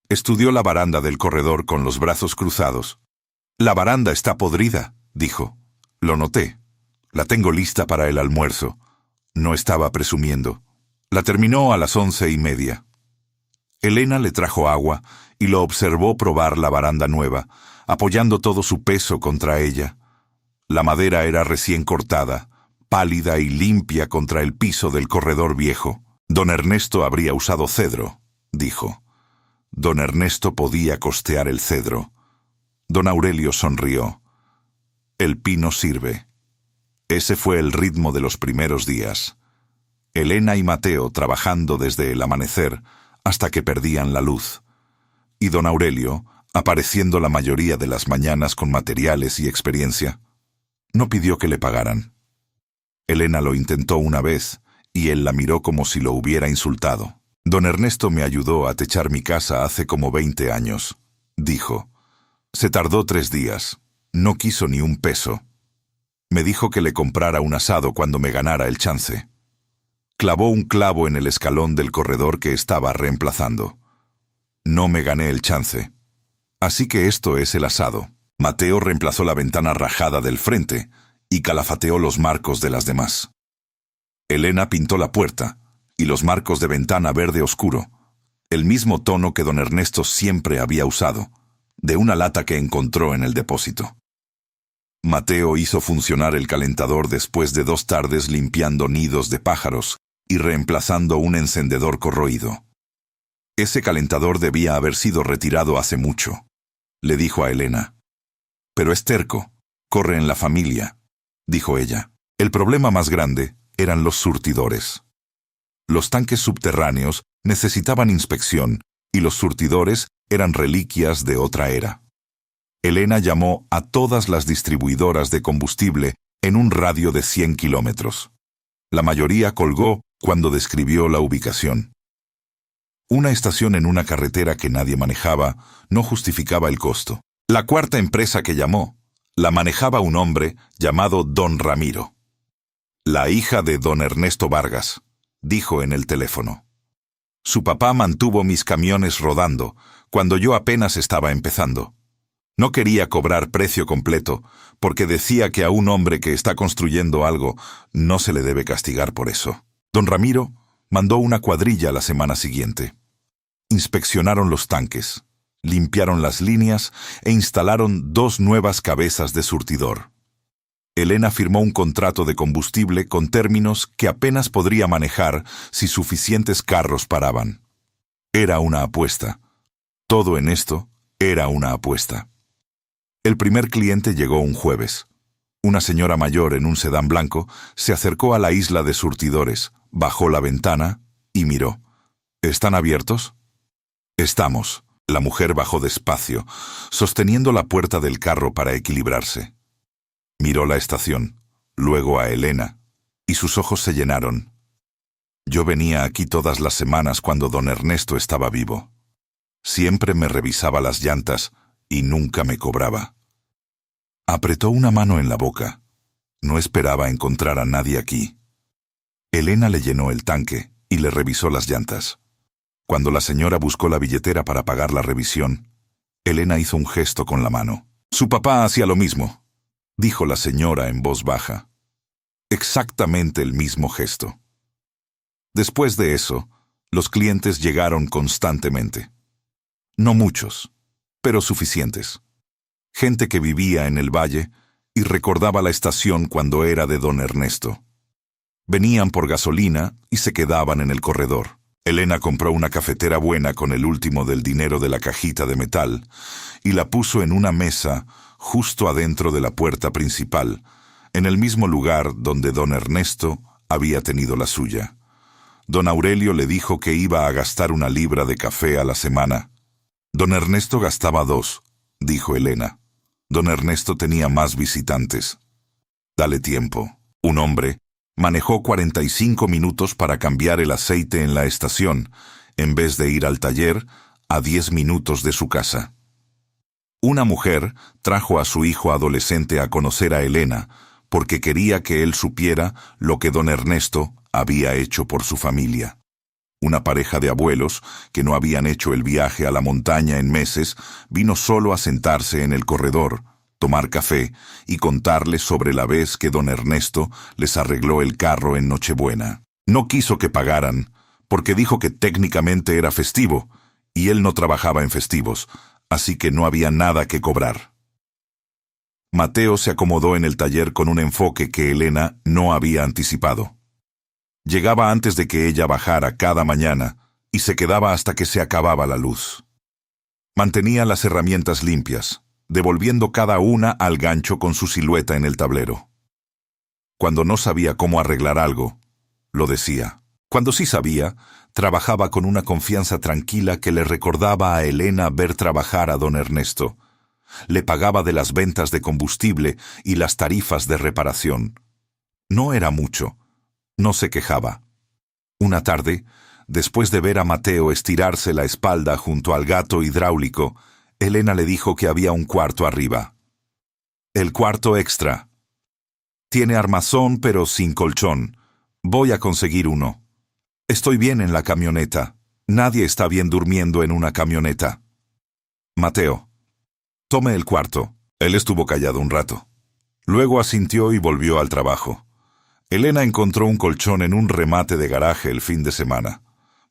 Estudió la baranda del corredor con los brazos cruzados. «La baranda está podrida», dijo. «Lo noté. La tengo lista para el almuerzo». No estaba presumiendo. La terminó a las 11:30. Elena le trajo agua y lo observó probar la baranda nueva, apoyando todo su peso contra ella. La madera era recién cortada, pálida y limpia contra el piso del corredor viejo. «Don Ernesto habría usado cedro», dijo. Don Ernesto podía costear el cedro. Don Aurelio sonrió. «El pino sirve». Ese fue el ritmo de los primeros días. Elena y Mateo trabajando desde el amanecer hasta que perdían la luz. Y don Aurelio apareciendo la mayoría de las mañanas con materiales y experiencia. No pidió que le pagaran. Elena lo intentó una vez y él la miró como si lo hubiera insultado. «Don Ernesto me ayudó a techar mi casa hace como 20 años», dijo. «Se tardó 3 días. No quiso ni un peso. Me dijo que le comprara un asado cuando me ganara el chance». Clavó un clavo en el escalón del corredor que estaba reemplazando. «No me gané el chance. Así que esto es el asado». Mateo reemplazó la ventana rajada del frente y calafateó los marcos de las demás. Elena pintó la puerta y los marcos de ventana verde oscuro, el mismo tono que don Ernesto siempre había usado, de una lata que encontró en el depósito. Mateo hizo funcionar el calentador después de 2 tardes limpiando nidos de pájaros y reemplazando un encendedor corroído. Ese calentador debía haber sido retirado hace mucho, le dijo a Elena. «Pero es terco, corre en la familia», dijo ella. El problema más grande eran los surtidores. Los tanques subterráneos necesitaban inspección y los surtidores eran reliquias de otra era. Elena llamó a todas las distribuidoras de combustible en un radio de 100 kilómetros. La mayoría colgó cuando describió la ubicación. Una estación en una carretera que nadie manejaba no justificaba el costo. La 4ª empresa que llamó la manejaba un hombre llamado Don Ramiro. «La hija de don Ernesto Vargas», dijo en el teléfono. «Su papá mantuvo mis camiones rodando cuando yo apenas estaba empezando. No quería cobrar precio completo porque decía que a un hombre que está construyendo algo no se le debe castigar por eso». Don Ramiro mandó una cuadrilla la semana siguiente. Inspeccionaron los tanques, limpiaron las líneas e instalaron 2 nuevas cabezas de surtidor. Elena firmó un contrato de combustible con términos que apenas podría manejar si suficientes carros paraban. Era una apuesta. Todo en esto era una apuesta. El primer cliente llegó un jueves. Una señora mayor en un sedán blanco se acercó a la isla de surtidores, bajó la ventana y miró. «¿Están abiertos?» «Estamos». La mujer bajó despacio, sosteniendo la puerta del carro para equilibrarse. Miró la estación, luego a Elena, y sus ojos se llenaron. «Yo venía aquí todas las semanas cuando don Ernesto estaba vivo. Siempre me revisaba las llantas y nunca me cobraba». Apretó una mano en la boca. No esperaba encontrar a nadie aquí. Elena le llenó el tanque y le revisó las llantas. Cuando la señora buscó la billetera para pagar la revisión, Elena hizo un gesto con la mano. «Su papá hacía lo mismo», dijo la señora en voz baja. Exactamente el mismo gesto. Después de eso, los clientes llegaron constantemente. No muchos, pero suficientes. Gente que vivía en el valle y recordaba la estación cuando era de don Ernesto. Venían por gasolina y se quedaban en el corredor. Elena compró una cafetera buena con el último del dinero de la cajita de metal y la puso en una mesa justo adentro de la puerta principal, en el mismo lugar donde don Ernesto había tenido la suya. Don Aurelio le dijo que iba a gastar 1 libra de café a la semana. Don Ernesto gastaba 2, dijo Elena. Don Ernesto tenía más visitantes. Dale tiempo. Un hombre manejó 45 minutos para cambiar el aceite en la estación, en vez de ir al taller a 10 minutos de su casa. Una mujer trajo a su hijo adolescente a conocer a Elena, porque quería que él supiera lo que don Ernesto había hecho por su familia. Una pareja de abuelos, que no habían hecho el viaje a la montaña en meses, vino solo a sentarse en el corredor, tomar café y contarles sobre la vez que don Ernesto les arregló el carro en Nochebuena. No quiso que pagaran, porque dijo que técnicamente era festivo, y él no trabajaba en festivos, así que no había nada que cobrar. Mateo se acomodó en el taller con un enfoque que Elena no había anticipado. Llegaba antes de que ella bajara cada mañana y se quedaba hasta que se acababa la luz. Mantenía las herramientas limpias, devolviendo cada una al gancho con su silueta en el tablero. Cuando no sabía cómo arreglar algo, lo decía. Cuando sí sabía, trabajaba con una confianza tranquila que le recordaba a Elena ver trabajar a don Ernesto. Le pagaba de las ventas de combustible y las tarifas de reparación. No era mucho. No se quejaba. Una tarde, después de ver a Mateo estirarse la espalda junto al gato hidráulico, Elena le dijo que había un cuarto arriba. El cuarto extra. Tiene armazón pero sin colchón. Voy a conseguir uno. Estoy bien en la camioneta. Nadie está bien durmiendo en una camioneta. Mateo. Tome el cuarto. Él estuvo callado un rato. Luego asintió y volvió al trabajo. Elena encontró un colchón en un remate de garaje el fin de semana.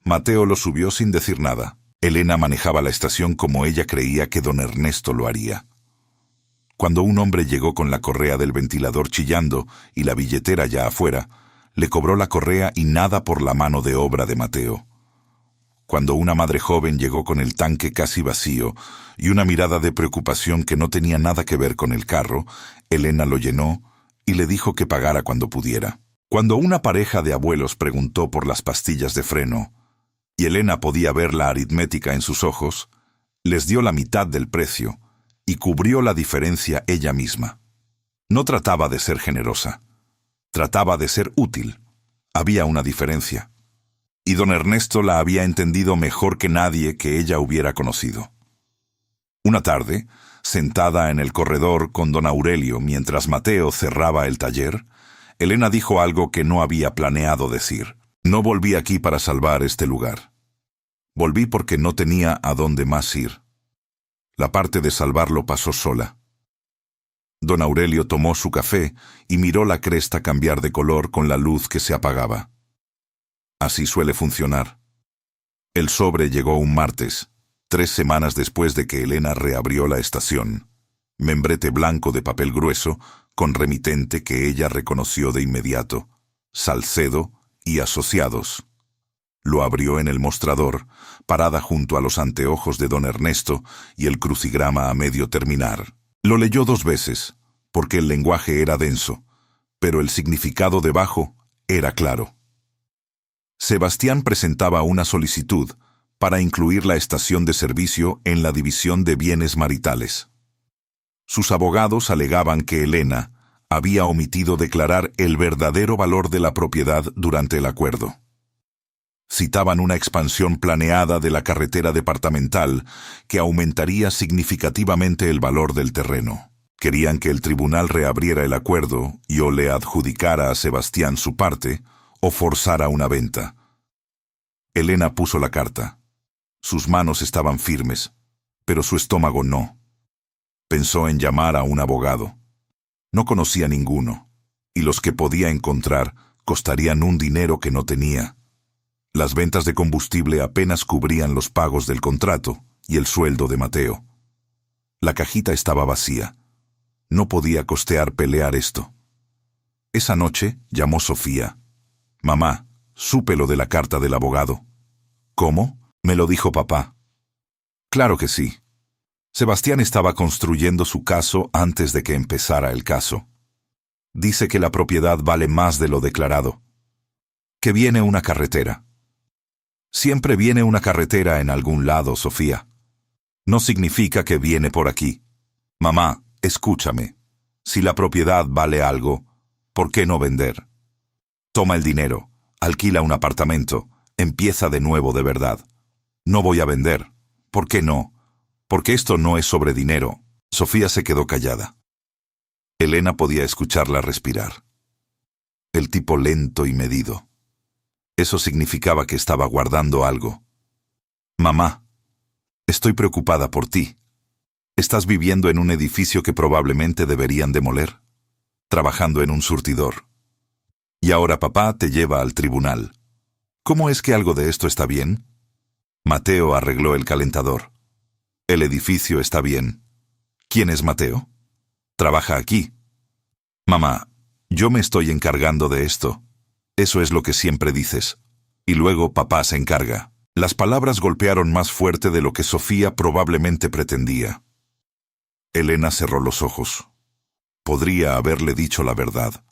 Mateo lo subió sin decir nada. Elena manejaba la estación como ella creía que don Ernesto lo haría. Cuando un hombre llegó con la correa del ventilador chillando y la billetera ya afuera, le cobró la correa y nada por la mano de obra de Mateo. Cuando una madre joven llegó con el tanque casi vacío y una mirada de preocupación que no tenía nada que ver con el carro, Elena lo llenó y le dijo que pagara cuando pudiera. Cuando una pareja de abuelos preguntó por las pastillas de freno, y Elena podía ver la aritmética en sus ojos, les dio la mitad del precio y cubrió la diferencia ella misma. No trataba de ser generosa, trataba de ser útil. Había una diferencia, y don Ernesto la había entendido mejor que nadie que ella hubiera conocido. Una tarde, sentada en el corredor con don Aurelio mientras Mateo cerraba el taller, Elena dijo algo que no había planeado decir. No volví aquí para salvar este lugar. Volví porque no tenía a dónde más ir. La parte de salvarlo pasó sola. Don Aurelio tomó su café y miró la cresta cambiar de color con la luz que se apagaba. Así suele funcionar. El sobre llegó un martes, 3 semanas después de que Elena reabrió la estación. Membrete blanco de papel grueso, con remitente que ella reconoció de inmediato, Salcedo y Asociados. Lo abrió en el mostrador, parada junto a los anteojos de don Ernesto y el crucigrama a medio terminar. Lo leyó 2 veces, porque el lenguaje era denso, pero el significado debajo era claro. Sebastián presentaba una solicitud para incluir la estación de servicio en la división de bienes maritales. Sus abogados alegaban que Elena había omitido declarar el verdadero valor de la propiedad durante el acuerdo. Citaban una expansión planeada de la carretera departamental que aumentaría significativamente el valor del terreno. Querían que el tribunal reabriera el acuerdo y o le adjudicara a Sebastián su parte o forzara una venta. Elena puso la carta. Sus manos estaban firmes, pero su estómago no. Pensó en llamar a un abogado. No conocía ninguno, y los que podía encontrar costarían un dinero que no tenía. Las ventas de combustible apenas cubrían los pagos del contrato y el sueldo de Mateo. La cajita estaba vacía. No podía costear pelear esto. Esa noche llamó Sofía. «Mamá, supe lo de la carta del abogado». «¿Cómo?» «Me lo dijo papá». «Claro que sí». Sebastián estaba construyendo su caso antes de que empezara el caso. Dice que la propiedad vale más de lo declarado. Que viene una carretera. Siempre viene una carretera en algún lado, Sofía. No significa que viene por aquí. Mamá, escúchame. Si la propiedad vale algo, ¿por qué no vender? Toma el dinero, alquila un apartamento, empieza de nuevo de verdad. No voy a vender. ¿Por qué no? Porque esto no es sobre dinero. Sofía se quedó callada. Elena podía escucharla respirar. El tipo lento y medido. Eso significaba que estaba guardando algo. Mamá, estoy preocupada por ti. Estás viviendo en un edificio que probablemente deberían demoler, trabajando en un surtidor. Y ahora papá te lleva al tribunal. ¿Cómo es que algo de esto está bien? Mateo arregló el calentador. El edificio está bien. ¿Quién es Mateo? Trabaja aquí. Mamá, yo me estoy encargando de esto. Eso es lo que siempre dices. Y luego papá se encarga. Las palabras golpearon más fuerte de lo que Sofía probablemente pretendía. Elena cerró los ojos. Podría haberle dicho la verdad.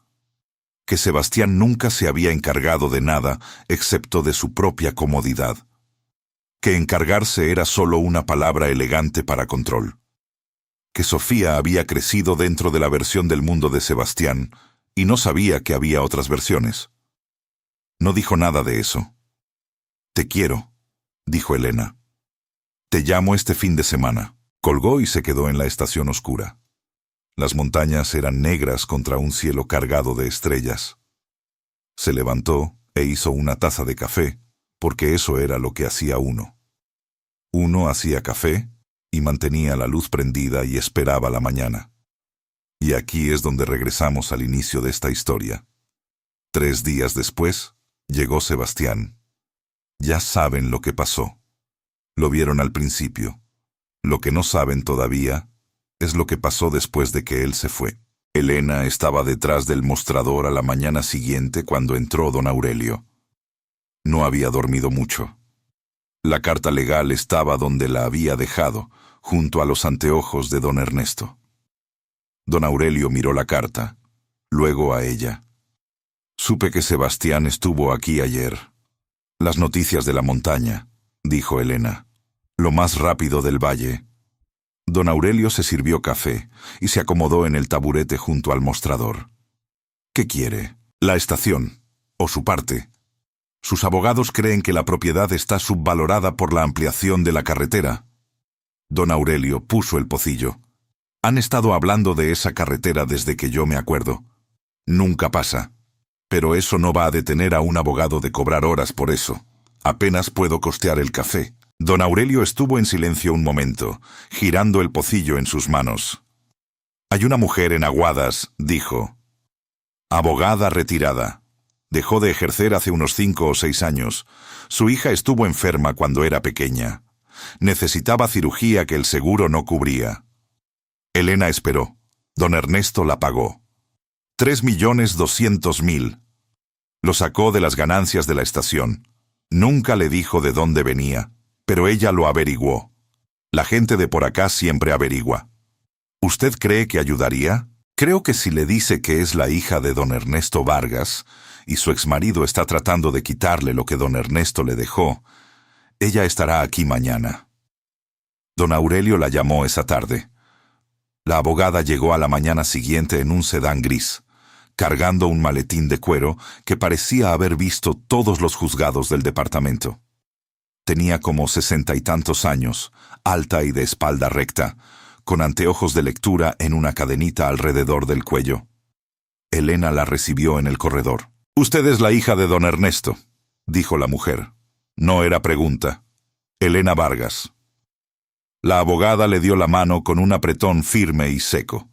Que Sebastián nunca se había encargado de nada excepto de su propia comodidad. Que encargarse era solo una palabra elegante para control. Que Sofía había crecido dentro de la versión del mundo de Sebastián y no sabía que había otras versiones. No dijo nada de eso. Te quiero, dijo Elena. Te llamo este fin de semana. Colgó y se quedó en la estación oscura. Las montañas eran negras contra un cielo cargado de estrellas. Se levantó e hizo una taza de café, porque eso era lo que hacía uno. Uno hacía café y mantenía la luz prendida y esperaba la mañana. Y aquí es donde regresamos al inicio de esta historia. 3 días después, llegó Sebastián. Ya saben lo que pasó. Lo vieron al principio. Lo que no saben todavía es lo que pasó después de que él se fue. Elena estaba detrás del mostrador a la mañana siguiente cuando entró don Aurelio. No había dormido mucho. La carta legal estaba donde la había dejado, junto a los anteojos de don Ernesto. Don Aurelio miró la carta, luego a ella. Supe que Sebastián estuvo aquí ayer. Las noticias de la montaña, dijo Elena. Lo más rápido del valle. Don Aurelio se sirvió café y se acomodó en el taburete junto al mostrador. ¿Qué quiere? La estación, o su parte. Sus abogados creen que la propiedad está subvalorada por la ampliación de la carretera. Don Aurelio puso el pocillo. Han estado hablando de esa carretera desde que yo me acuerdo. Nunca pasa. Pero eso no va a detener a un abogado de cobrar horas por eso. Apenas puedo costear el café. Don Aurelio estuvo en silencio un momento, girando el pocillo en sus manos. Hay una mujer en Aguadas, dijo. Abogada retirada. Dejó de ejercer hace unos 5 o 6 años. Su hija estuvo enferma cuando era pequeña. Necesitaba cirugía que el seguro no cubría. Elena esperó. Don Ernesto la pagó. 3.200.000. Lo sacó de las ganancias de la estación. Nunca le dijo de dónde venía, pero ella lo averiguó. La gente de por acá siempre averigua. ¿Usted cree que ayudaría? Creo que si le dice que es la hija de don Ernesto Vargas, y su exmarido está tratando de quitarle lo que don Ernesto le dejó, ella estará aquí mañana. Don Aurelio la llamó esa tarde. La abogada llegó a la mañana siguiente en un sedán gris, cargando un maletín de cuero que parecía haber visto todos los juzgados del departamento. Tenía como 60 y tantos años, alta y de espalda recta, con anteojos de lectura en una cadenita alrededor del cuello. Elena la recibió en el corredor. «Usted es la hija de don Ernesto», dijo la mujer. No era pregunta. Elena Vargas. La abogada le dio la mano con un apretón firme y seco.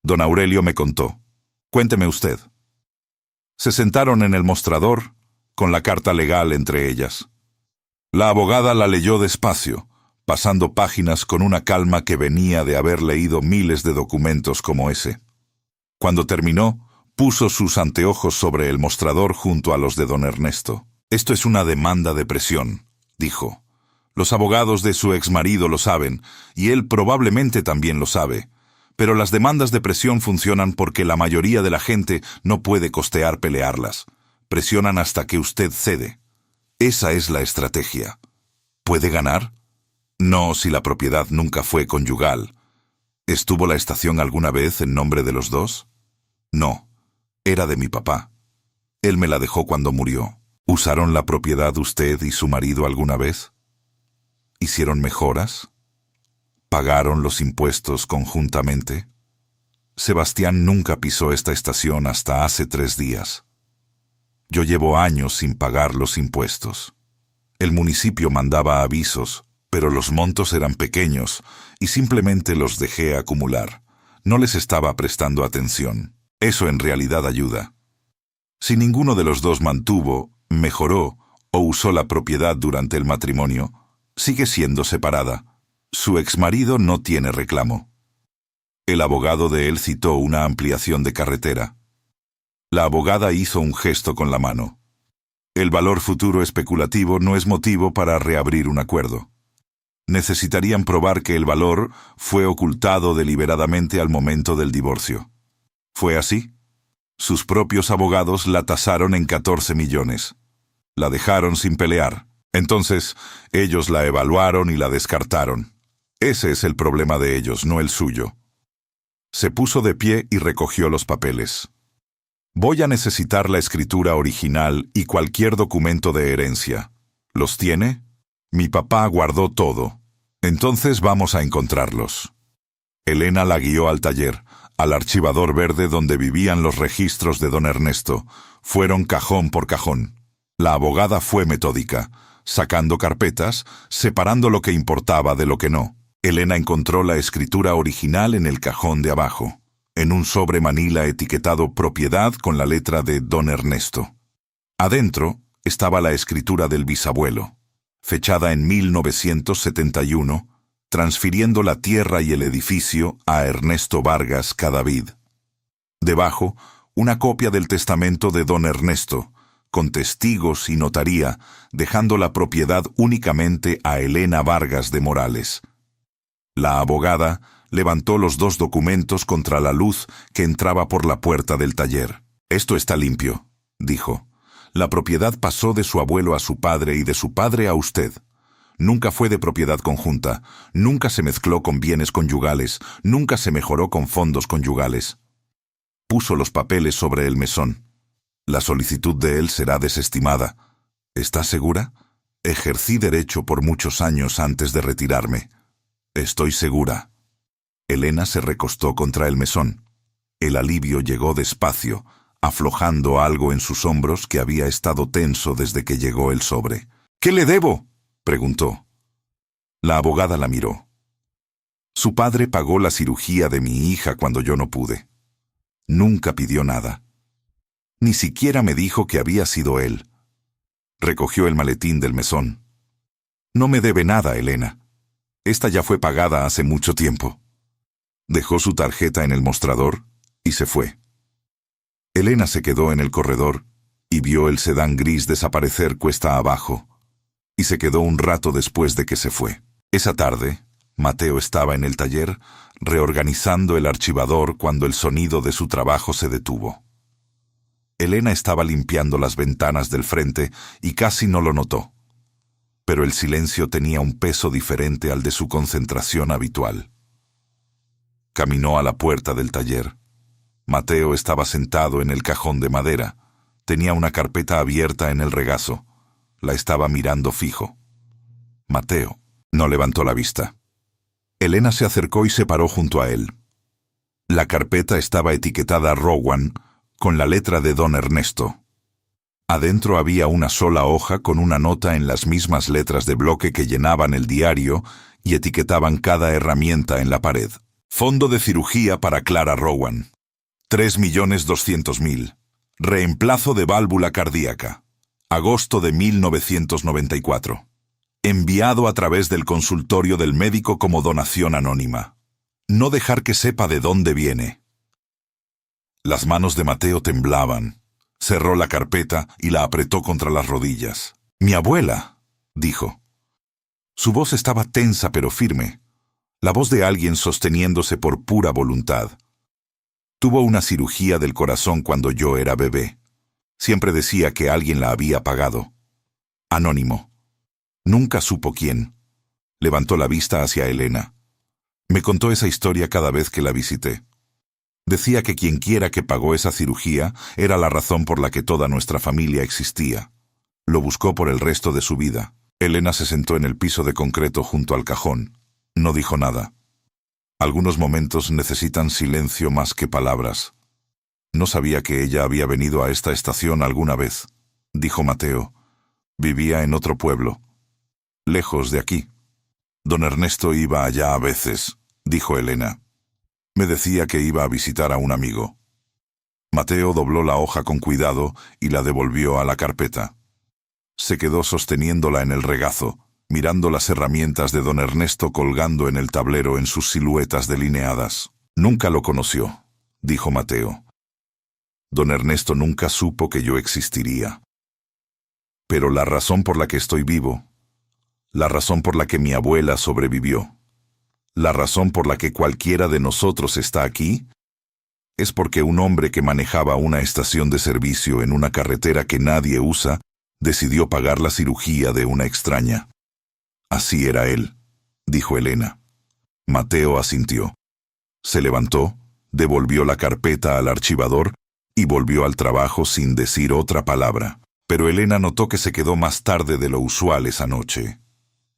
Don Aurelio me contó. «Cuénteme usted». Se sentaron en el mostrador, con la carta legal entre ellas. La abogada la leyó despacio, pasando páginas con una calma que venía de haber leído miles de documentos como ese. Cuando terminó, puso sus anteojos sobre el mostrador junto a los de don Ernesto. «Esto es una demanda de presión», dijo. «Los abogados de su exmarido lo saben, y él probablemente también lo sabe. Pero las demandas de presión funcionan porque la mayoría de la gente no puede costear pelearlas. Presionan hasta que usted cede. Esa es la estrategia. ¿Puede ganar? No, si la propiedad nunca fue conyugal. ¿Estuvo la estación alguna vez en nombre de los dos? No, era de mi papá. Él me la dejó cuando murió. ¿Usaron la propiedad usted y su marido alguna vez? ¿Hicieron mejoras? ¿Pagaron los impuestos conjuntamente? Sebastián nunca pisó esta estación hasta hace 3 días. Yo llevo años sin pagar los impuestos. El municipio mandaba avisos, pero los montos eran pequeños y simplemente los dejé acumular. No les estaba prestando atención. Eso en realidad ayuda. Si ninguno de los dos mantuvo, mejoró o usó la propiedad durante el matrimonio, sigue siendo separada. Su exmarido no tiene reclamo. El abogado de él citó una ampliación de carretera. La abogada hizo un gesto con la mano. El valor futuro especulativo no es motivo para reabrir un acuerdo. Necesitarían probar que el valor fue ocultado deliberadamente al momento del divorcio. ¿Fue así? Sus propios abogados la tasaron en 14 millones. La dejaron sin pelear. Entonces, ellos la evaluaron y la descartaron. Ese es el problema de ellos, no el suyo. Se puso de pie y recogió los papeles. Voy a necesitar la escritura original y cualquier documento de herencia. ¿Los tiene? Mi papá guardó todo. Entonces vamos a encontrarlos. Elena la guió al taller, al archivador verde donde vivían los registros de don Ernesto. Fueron cajón por cajón. La abogada fue metódica, sacando carpetas, separando lo que importaba de lo que no. Elena encontró la escritura original en el cajón de abajo, en un sobre manila etiquetado propiedad con la letra de don Ernesto. Adentro estaba la escritura del bisabuelo, fechada en 1971, transfiriendo la tierra y el edificio a Ernesto Vargas Cadavid. Debajo, una copia del testamento de don Ernesto, con testigos y notaría, dejando la propiedad únicamente a Elena Vargas de Morales. La abogada levantó los 2 documentos contra la luz que entraba por la puerta del taller. «Esto está limpio», dijo. «La propiedad pasó de su abuelo a su padre y de su padre a usted. Nunca fue de propiedad conjunta, nunca se mezcló con bienes conyugales, nunca se mejoró con fondos conyugales». Puso los papeles sobre el mesón. «La solicitud de él será desestimada. ¿Está segura? Ejercí derecho por muchos años antes de retirarme. Estoy segura». Elena se recostó contra el mesón. El alivio llegó despacio, aflojando algo en sus hombros que había estado tenso desde que llegó el sobre. «¿Qué le debo?», preguntó. La abogada la miró. «Su padre pagó la cirugía de mi hija cuando yo no pude. Nunca pidió nada. Ni siquiera me dijo que había sido él». Recogió el maletín del mesón. «No me debe nada, Elena. Esta ya fue pagada hace mucho tiempo». Dejó su tarjeta en el mostrador y se fue. Elena se quedó en el corredor y vio el sedán gris desaparecer cuesta abajo, y se quedó un rato después de que se fue. Esa tarde, Mateo estaba en el taller reorganizando el archivador cuando el sonido de su trabajo se detuvo. Elena estaba limpiando las ventanas del frente y casi no lo notó, pero el silencio tenía un peso diferente al de su concentración habitual. Caminó a la puerta del taller. Mateo estaba sentado en el cajón de madera. Tenía una carpeta abierta en el regazo. La estaba mirando fijo. Mateo no levantó la vista. Elena se acercó y se paró junto a él. La carpeta estaba etiquetada Rowan con la letra de don Ernesto. Adentro había una sola hoja con una nota en las mismas letras de bloque que llenaban el diario y etiquetaban cada herramienta en la pared. Fondo de cirugía para Clara Rowan. 3.200.000. Reemplazo de válvula cardíaca. Agosto de 1994. Enviado a través del consultorio del médico como donación anónima. No dejar que sepa de dónde viene. Las manos de Mateo temblaban. Cerró la carpeta y la apretó contra las rodillas. «Mi abuela», dijo. Su voz estaba tensa pero firme. La voz de alguien sosteniéndose por pura voluntad. Tuvo una cirugía del corazón cuando yo era bebé. Siempre decía que alguien la había pagado. Anónimo. Nunca supo quién. Levantó la vista hacia Elena. Me contó esa historia cada vez que la visité. Decía que quienquiera que pagó esa cirugía era la razón por la que toda nuestra familia existía. Lo buscó por el resto de su vida. Elena se sentó en el piso de concreto junto al cajón. No dijo nada. Algunos momentos necesitan silencio más que palabras. No sabía que ella había venido a esta estación alguna vez, dijo Mateo. Vivía en otro pueblo, lejos de aquí. Don Ernesto iba allá a veces, dijo Elena. Me decía que iba a visitar a un amigo. Mateo dobló la hoja con cuidado y la devolvió a la carpeta. Se quedó sosteniéndola en el regazo, mirando las herramientas de don Ernesto colgando en el tablero en sus siluetas delineadas. Nunca lo conoció, dijo Mateo. Don Ernesto nunca supo que yo existiría. Pero la razón por la que estoy vivo, la razón por la que mi abuela sobrevivió, la razón por la que cualquiera de nosotros está aquí, es porque un hombre que manejaba una estación de servicio en una carretera que nadie usa, decidió pagar la cirugía de una extraña. Así era él, dijo Elena. Mateo asintió. Se levantó, devolvió la carpeta al archivador y volvió al trabajo sin decir otra palabra. Pero Elena notó que se quedó más tarde de lo usual esa noche.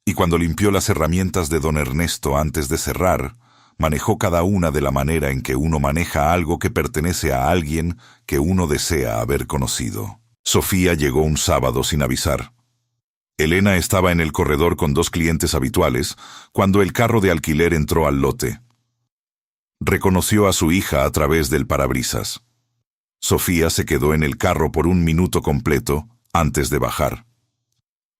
Y cuando limpió las herramientas de don Ernesto antes de cerrar, manejó cada una de la manera en que uno maneja algo que pertenece a alguien que uno desea haber conocido. Sofía llegó un sábado sin avisar. Elena estaba en el corredor con 2 clientes habituales cuando el carro de alquiler entró al lote. Reconoció a su hija a través del parabrisas. Sofía se quedó en el carro por 1 minuto completo antes de bajar.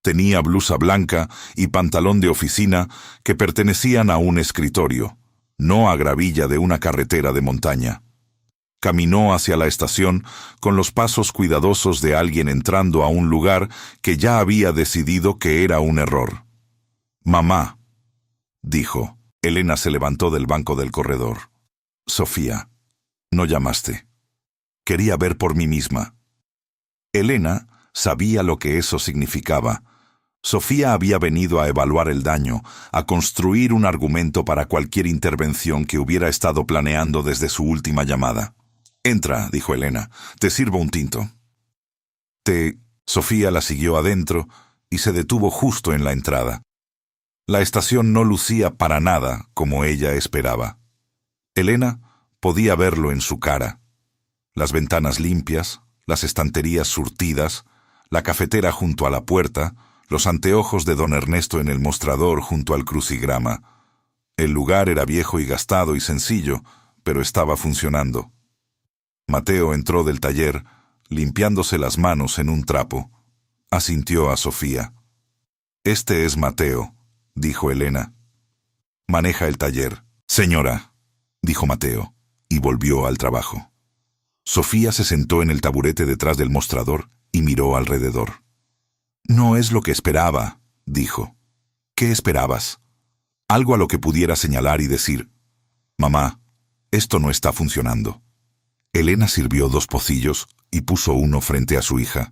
Tenía blusa blanca y pantalón de oficina que pertenecían a un escritorio, no a gravilla de una carretera de montaña. Caminó hacia la estación con los pasos cuidadosos de alguien entrando a un lugar que ya había decidido que era un error. «Mamá», dijo. Elena se levantó del banco del corredor. «Sofía, no llamaste. Quería ver por mí misma». Elena sabía lo que eso significaba. Sofía había venido a evaluar el daño, a construir un argumento para cualquier intervención que hubiera estado planeando desde su última llamada. «Entra», dijo Elena. «Te sirvo un tinto». Sofía la siguió adentro y se detuvo justo en la entrada. La estación no lucía para nada como ella esperaba. Elena podía verlo en su cara. Las ventanas limpias, las estanterías surtidas, la cafetera junto a la puerta, los anteojos de don Ernesto en el mostrador junto al crucigrama. El lugar era viejo y gastado y sencillo, pero estaba funcionando. Mateo entró del taller, limpiándose las manos en un trapo. Asintió a Sofía. «Este es Mateo», dijo Elena. «Maneja el taller». «Señora», dijo Mateo, y volvió al trabajo. Sofía se sentó en el taburete detrás del mostrador y miró alrededor. «No es lo que esperaba», dijo. «¿Qué esperabas?» Algo a lo que pudiera señalar y decir: «Mamá, esto no está funcionando». Elena sirvió 2 pocillos y puso uno frente a su hija.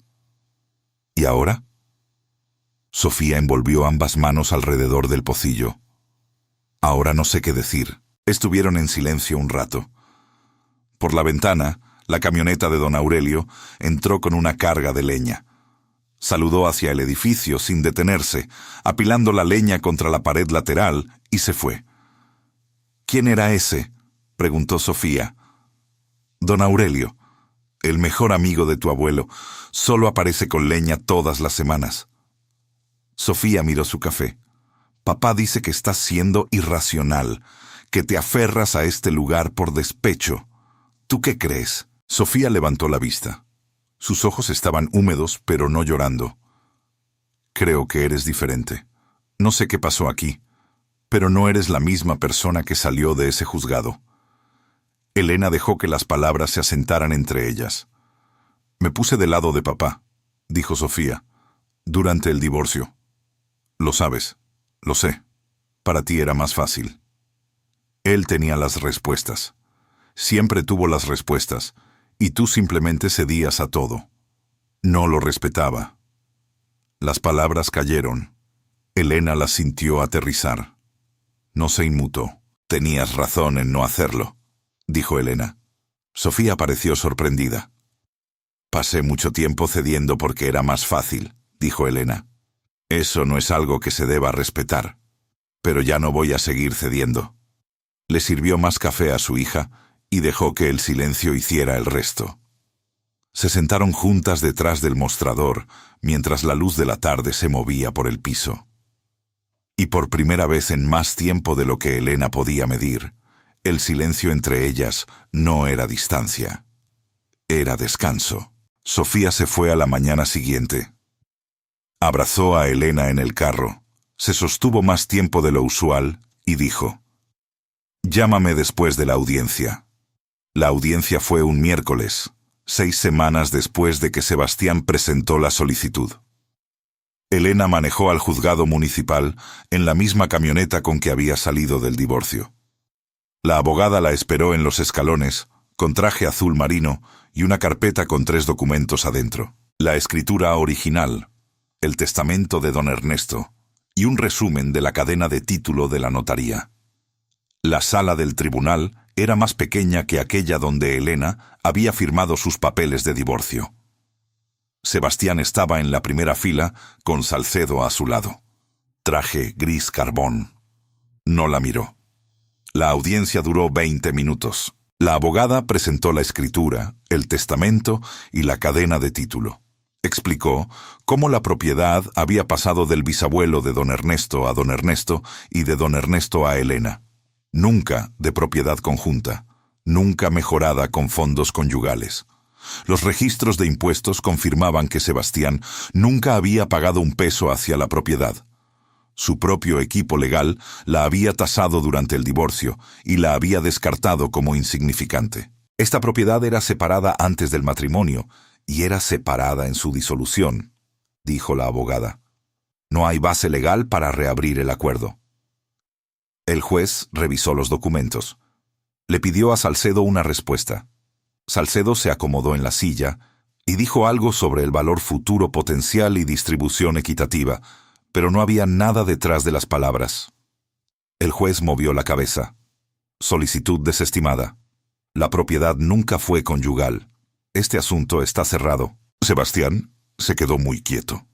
«¿Y ahora?» Sofía envolvió ambas manos alrededor del pocillo. «Ahora no sé qué decir». Estuvieron en silencio un rato. Por la ventana, la camioneta de don Aurelio entró con una carga de leña. Saludó hacia el edificio sin detenerse, apilando la leña contra la pared lateral, y se fue. «¿Quién era ese?», preguntó Sofía. «Don Aurelio, el mejor amigo de tu abuelo. Solo aparece con leña todas las semanas». Sofía miró su café. «Papá dice que estás siendo irracional, que te aferras a este lugar por despecho. ¿Tú qué crees?». Sofía levantó la vista. Sus ojos estaban húmedos, pero no llorando. «Creo que eres diferente. No sé qué pasó aquí, pero no eres la misma persona que salió de ese juzgado». Elena dejó que las palabras se asentaran entre ellas. «Me puse del lado de papá», dijo Sofía, «durante el divorcio. Lo sabes, lo sé. Para ti era más fácil». Él tenía las respuestas. Siempre tuvo las respuestas, y tú simplemente cedías a todo. No lo respetaba. Las palabras cayeron. Elena las sintió aterrizar. No se inmutó. «Tenías razón en no hacerlo», dijo Elena. Sofía pareció sorprendida. «Pasé mucho tiempo cediendo porque era más fácil», dijo Elena. «Eso no es algo que se deba respetar. Pero ya no voy a seguir cediendo». Le sirvió más café a su hija y dejó que el silencio hiciera el resto. Se sentaron juntas detrás del mostrador mientras la luz de la tarde se movía por el piso. Y por primera vez en más tiempo de lo que Elena podía medir, el silencio entre ellas no era distancia. Era descanso. Sofía se fue a la mañana siguiente. Abrazó a Elena en el carro, se sostuvo más tiempo de lo usual y dijo: «Llámame después de la audiencia». La audiencia fue un miércoles, 6 semanas después de que Sebastián presentó la solicitud. Elena manejó al juzgado municipal en la misma camioneta con que había salido del divorcio. La abogada la esperó en los escalones, con traje azul marino y una carpeta con 3 documentos adentro: la escritura original, el testamento de don Ernesto y un resumen de la cadena de título de la notaría. La sala del tribunal era más pequeña que aquella donde Elena había firmado sus papeles de divorcio. Sebastián estaba en la primera fila con Salcedo a su lado. Traje gris carbón. No la miró. La audiencia duró 20 minutos. La abogada presentó la escritura, el testamento y la cadena de título. Explicó cómo la propiedad había pasado del bisabuelo de don Ernesto a don Ernesto y de don Ernesto a Elena. Nunca de propiedad conjunta, nunca mejorada con fondos conyugales. Los registros de impuestos confirmaban que Sebastián nunca había pagado un peso hacia la propiedad. Su propio equipo legal la había tasado durante el divorcio y la había descartado como insignificante. Esta propiedad era separada antes del matrimonio y era separada en su disolución, dijo la abogada. No hay base legal para reabrir el acuerdo. El juez revisó los documentos. Le pidió a Salcedo una respuesta. Salcedo se acomodó en la silla y dijo algo sobre el valor futuro potencial y distribución equitativa, pero no había nada detrás de las palabras. El juez movió la cabeza. Solicitud desestimada. La propiedad nunca fue conyugal. Este asunto está cerrado. Sebastián se quedó muy quieto.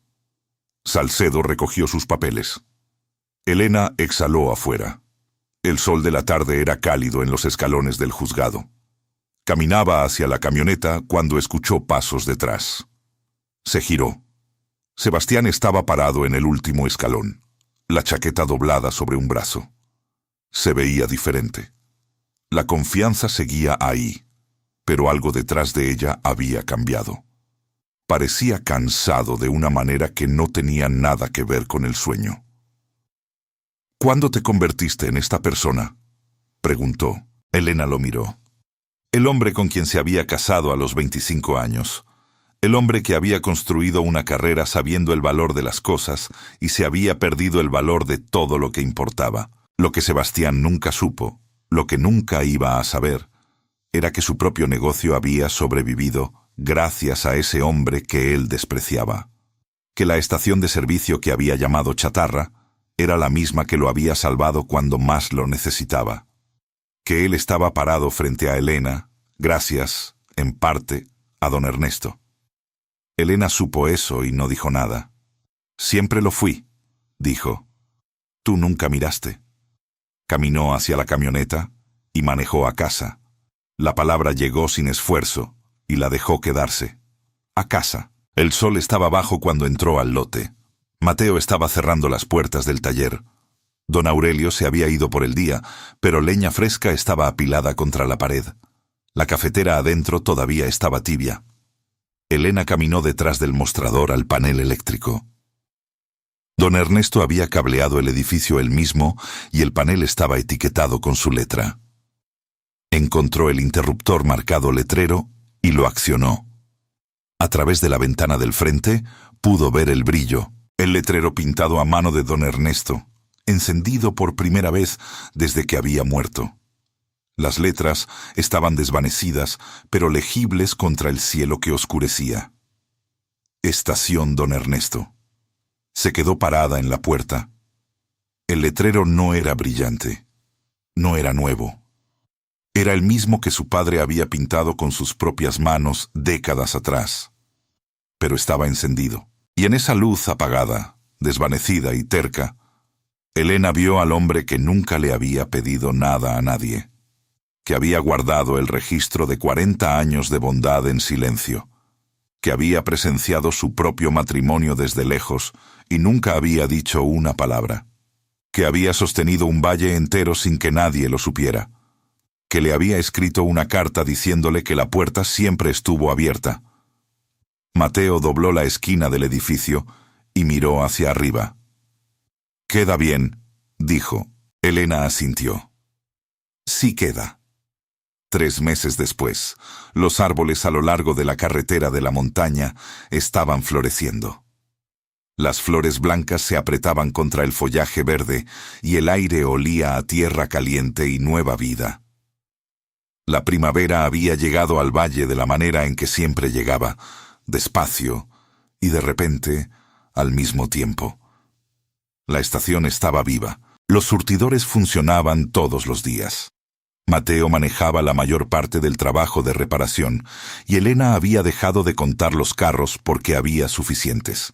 Salcedo recogió sus papeles. Elena exhaló afuera. El sol de la tarde era cálido en los escalones del juzgado. Caminaba hacia la camioneta cuando escuchó pasos detrás. Se giró. Sebastián estaba parado en el último escalón, la chaqueta doblada sobre un brazo. Se veía diferente. La confianza seguía ahí, pero algo detrás de ella había cambiado. Parecía cansado de una manera que no tenía nada que ver con el sueño. ¿Cuándo te convertiste en esta persona?, preguntó. Elena lo miró. El hombre con quien se había casado a los 25 años. El hombre que había construido una carrera sabiendo el valor de las cosas y se había perdido el valor de todo lo que importaba. Lo que Sebastián nunca supo, lo que nunca iba a saber, era que su propio negocio había sobrevivido gracias a ese hombre que él despreciaba. Que la estación de servicio que había llamado chatarra era la misma que lo había salvado cuando más lo necesitaba. Que él estaba parado frente a Elena, gracias, en parte, a don Ernesto. Elena supo eso y no dijo nada. Siempre lo fui, dijo. Tú nunca miraste. Caminó hacia la camioneta y manejó a casa. La palabra llegó sin esfuerzo y la dejó quedarse. A casa. El sol estaba bajo cuando entró al lote. Mateo estaba cerrando las puertas del taller. Don Aurelio se había ido por el día, pero leña fresca estaba apilada contra la pared. La cafetera adentro todavía estaba tibia. Elena caminó detrás del mostrador al panel eléctrico. Don Ernesto había cableado el edificio él mismo y el panel estaba etiquetado con su letra. Encontró el interruptor marcado letrero y lo accionó. A través de la ventana del frente pudo ver el brillo. El letrero pintado a mano de don Ernesto, encendido por primera vez desde que había muerto. Las letras estaban desvanecidas, pero legibles contra el cielo que oscurecía. Estación Don Ernesto. Se quedó parada en la puerta. El letrero no era brillante. No era nuevo. Era el mismo que su padre había pintado con sus propias manos décadas atrás. Pero estaba encendido. Y en esa luz apagada, desvanecida y terca, Elena vio al hombre que nunca le había pedido nada a nadie, que había guardado el registro de 40 años de bondad en silencio, que había presenciado su propio matrimonio desde lejos y nunca había dicho una palabra, que había sostenido un valle entero sin que nadie lo supiera, que le había escrito una carta diciéndole que la puerta siempre estuvo abierta. Mateo dobló la esquina del edificio y miró hacia arriba. «Queda bien», dijo. Elena asintió. «Sí queda». 3 meses después, los árboles a lo largo de la carretera de la montaña estaban floreciendo. Las flores blancas se apretaban contra el follaje verde y el aire olía a tierra caliente y nueva vida. La primavera había llegado al valle de la manera en que siempre llegaba, despacio y de repente, al mismo tiempo. La estación estaba viva. Los surtidores funcionaban todos los días. Mateo manejaba la mayor parte del trabajo de reparación y Elena había dejado de contar los carros porque había suficientes.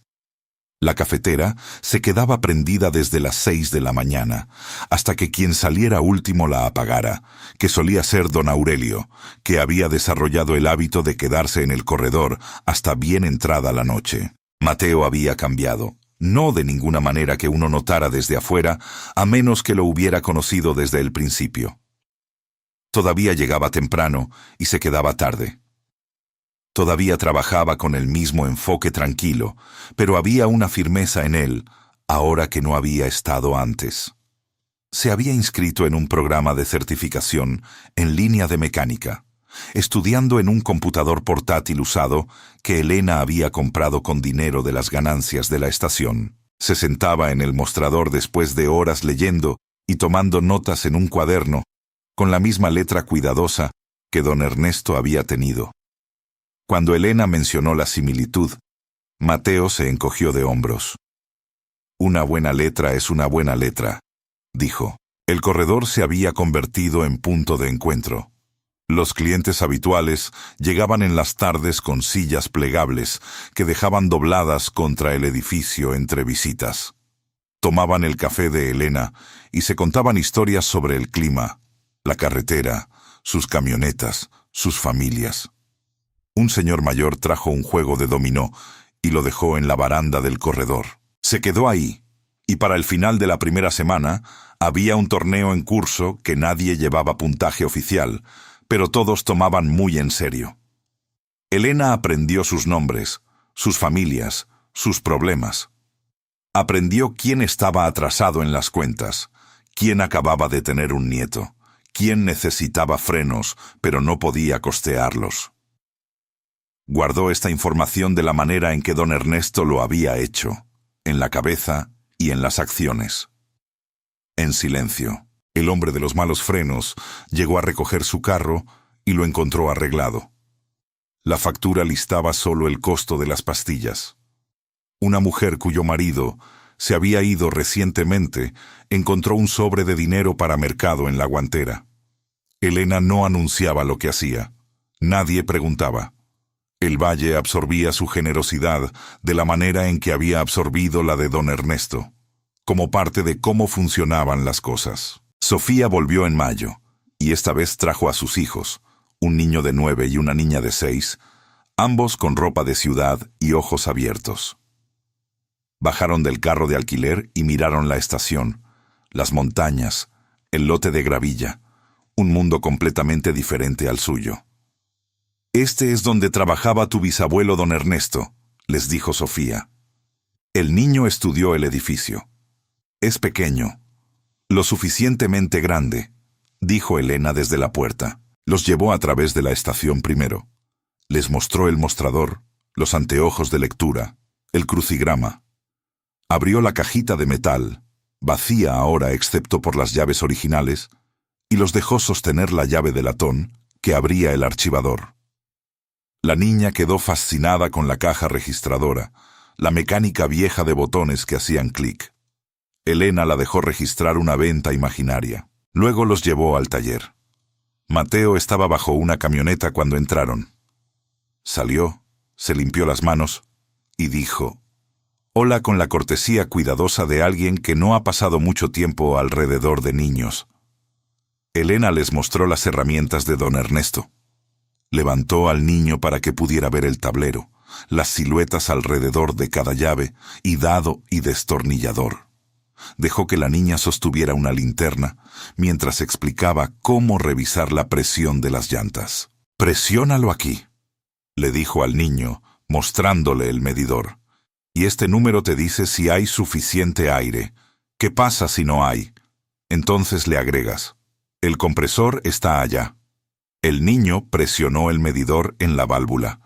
La cafetera se quedaba prendida desde las 6 de la mañana, hasta que quien saliera último la apagara, que solía ser don Aurelio, que había desarrollado el hábito de quedarse en el corredor hasta bien entrada la noche. Mateo había cambiado, no de ninguna manera que uno notara desde afuera, a menos que lo hubiera conocido desde el principio. Todavía llegaba temprano y se quedaba tarde. Todavía trabajaba con el mismo enfoque tranquilo, pero había una firmeza en él, ahora que no había estado antes. Se había inscrito en un programa de certificación en línea de mecánica, estudiando en un computador portátil usado que Elena había comprado con dinero de las ganancias de la estación. Se sentaba en el mostrador después de horas leyendo y tomando notas en un cuaderno, con la misma letra cuidadosa que don Ernesto había tenido. Cuando Elena mencionó la similitud, Mateo se encogió de hombros. «Una buena letra es una buena letra», dijo. El corredor se había convertido en punto de encuentro. Los clientes habituales llegaban en las tardes con sillas plegables que dejaban dobladas contra el edificio entre visitas. Tomaban el café de Elena y se contaban historias sobre el clima, la carretera, sus camionetas, sus familias. Un señor mayor trajo un juego de dominó y lo dejó en la baranda del corredor. Se quedó ahí, y para el final de la primera semana había un torneo en curso que nadie llevaba puntaje oficial, pero todos tomaban muy en serio. Elena aprendió sus nombres, sus familias, sus problemas. Aprendió quién estaba atrasado en las cuentas, quién acababa de tener un nieto, quién necesitaba frenos, pero no podía costearlos. Guardó esta información de la manera en que don Ernesto lo había hecho, en la cabeza y en las acciones. En silencio, el hombre de los malos frenos llegó a recoger su carro y lo encontró arreglado. La factura listaba solo el costo de las pastillas. Una mujer cuyo marido se había ido recientemente encontró un sobre de dinero para mercado en la guantera. Elena no anunciaba lo que hacía. Nadie preguntaba. El valle absorbía su generosidad de la manera en que había absorbido la de don Ernesto, como parte de cómo funcionaban las cosas. Sofía volvió en mayo, y esta vez trajo a sus hijos, un niño de 9 y una niña de 6, ambos con ropa de ciudad y ojos abiertos. Bajaron del carro de alquiler y miraron la estación, las montañas, el lote de gravilla, un mundo completamente diferente al suyo. «Este es donde trabajaba tu bisabuelo don Ernesto», les dijo Sofía. El niño estudió el edificio. «Es pequeño, lo suficientemente grande», dijo Elena desde la puerta. Los llevó a través de la estación primero. Les mostró el mostrador, los anteojos de lectura, el crucigrama. Abrió la cajita de metal, vacía ahora excepto por las llaves originales, y los dejó sostener la llave de latón que abría el archivador. La niña quedó fascinada con la caja registradora, la mecánica vieja de botones que hacían clic. Elena la dejó registrar una venta imaginaria. Luego los llevó al taller. Mateo estaba bajo una camioneta cuando entraron. Salió, se limpió las manos y dijo: Hola con la cortesía cuidadosa de alguien que no ha pasado mucho tiempo alrededor de niños. Elena les mostró las herramientas de don Ernesto. Levantó al niño para que pudiera ver el tablero, las siluetas alrededor de cada llave, y dado y destornillador. Dejó que la niña sostuviera una linterna, mientras explicaba cómo revisar la presión de las llantas. «Presiónalo aquí», le dijo al niño, mostrándole el medidor. «Y este número te dice si hay suficiente aire. ¿Qué pasa si no hay? Entonces le agregas. El compresor está allá». El niño presionó el medidor en la válvula.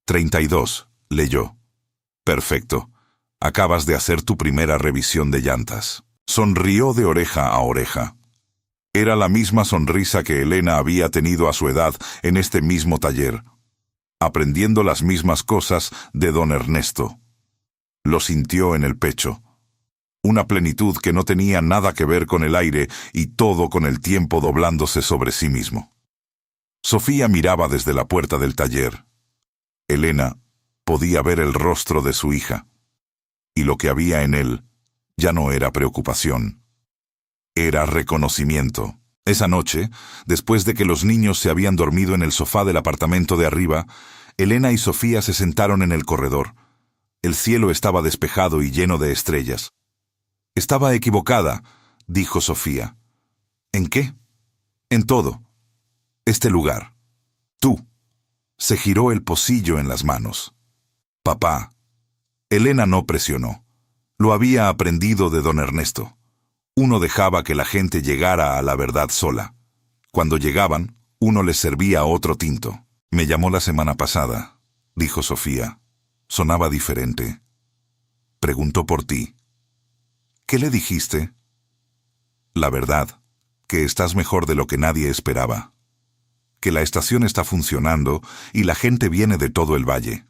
32, leyó. «Perfecto. Acabas de hacer tu primera revisión de llantas». Sonrió de oreja a oreja. Era la misma sonrisa que Elena había tenido a su edad en este mismo taller, aprendiendo las mismas cosas de don Ernesto. Lo sintió en el pecho. Una plenitud que no tenía nada que ver con el aire y todo con el tiempo doblándose sobre sí mismo. Sofía miraba desde la puerta del taller. Elena podía ver el rostro de su hija, y lo que había en él ya no era preocupación. Era reconocimiento. Esa noche, después de que los niños se habían dormido en el sofá del apartamento de arriba, Elena y Sofía se sentaron en el corredor. El cielo estaba despejado y lleno de estrellas. «Estaba equivocada», dijo Sofía. «¿En qué?» «En todo. Este lugar. Tú». Se giró el pocillo en las manos. «Papá». Elena no presionó. Lo había aprendido de don Ernesto. Uno dejaba que la gente llegara a la verdad sola. Cuando llegaban, uno les servía otro tinto. «Me llamó la semana pasada», dijo Sofía. Sonaba diferente. «Preguntó por ti». «¿Qué le dijiste?» «La verdad, que estás mejor de lo que nadie esperaba. Que la estación está funcionando y la gente viene de todo el valle».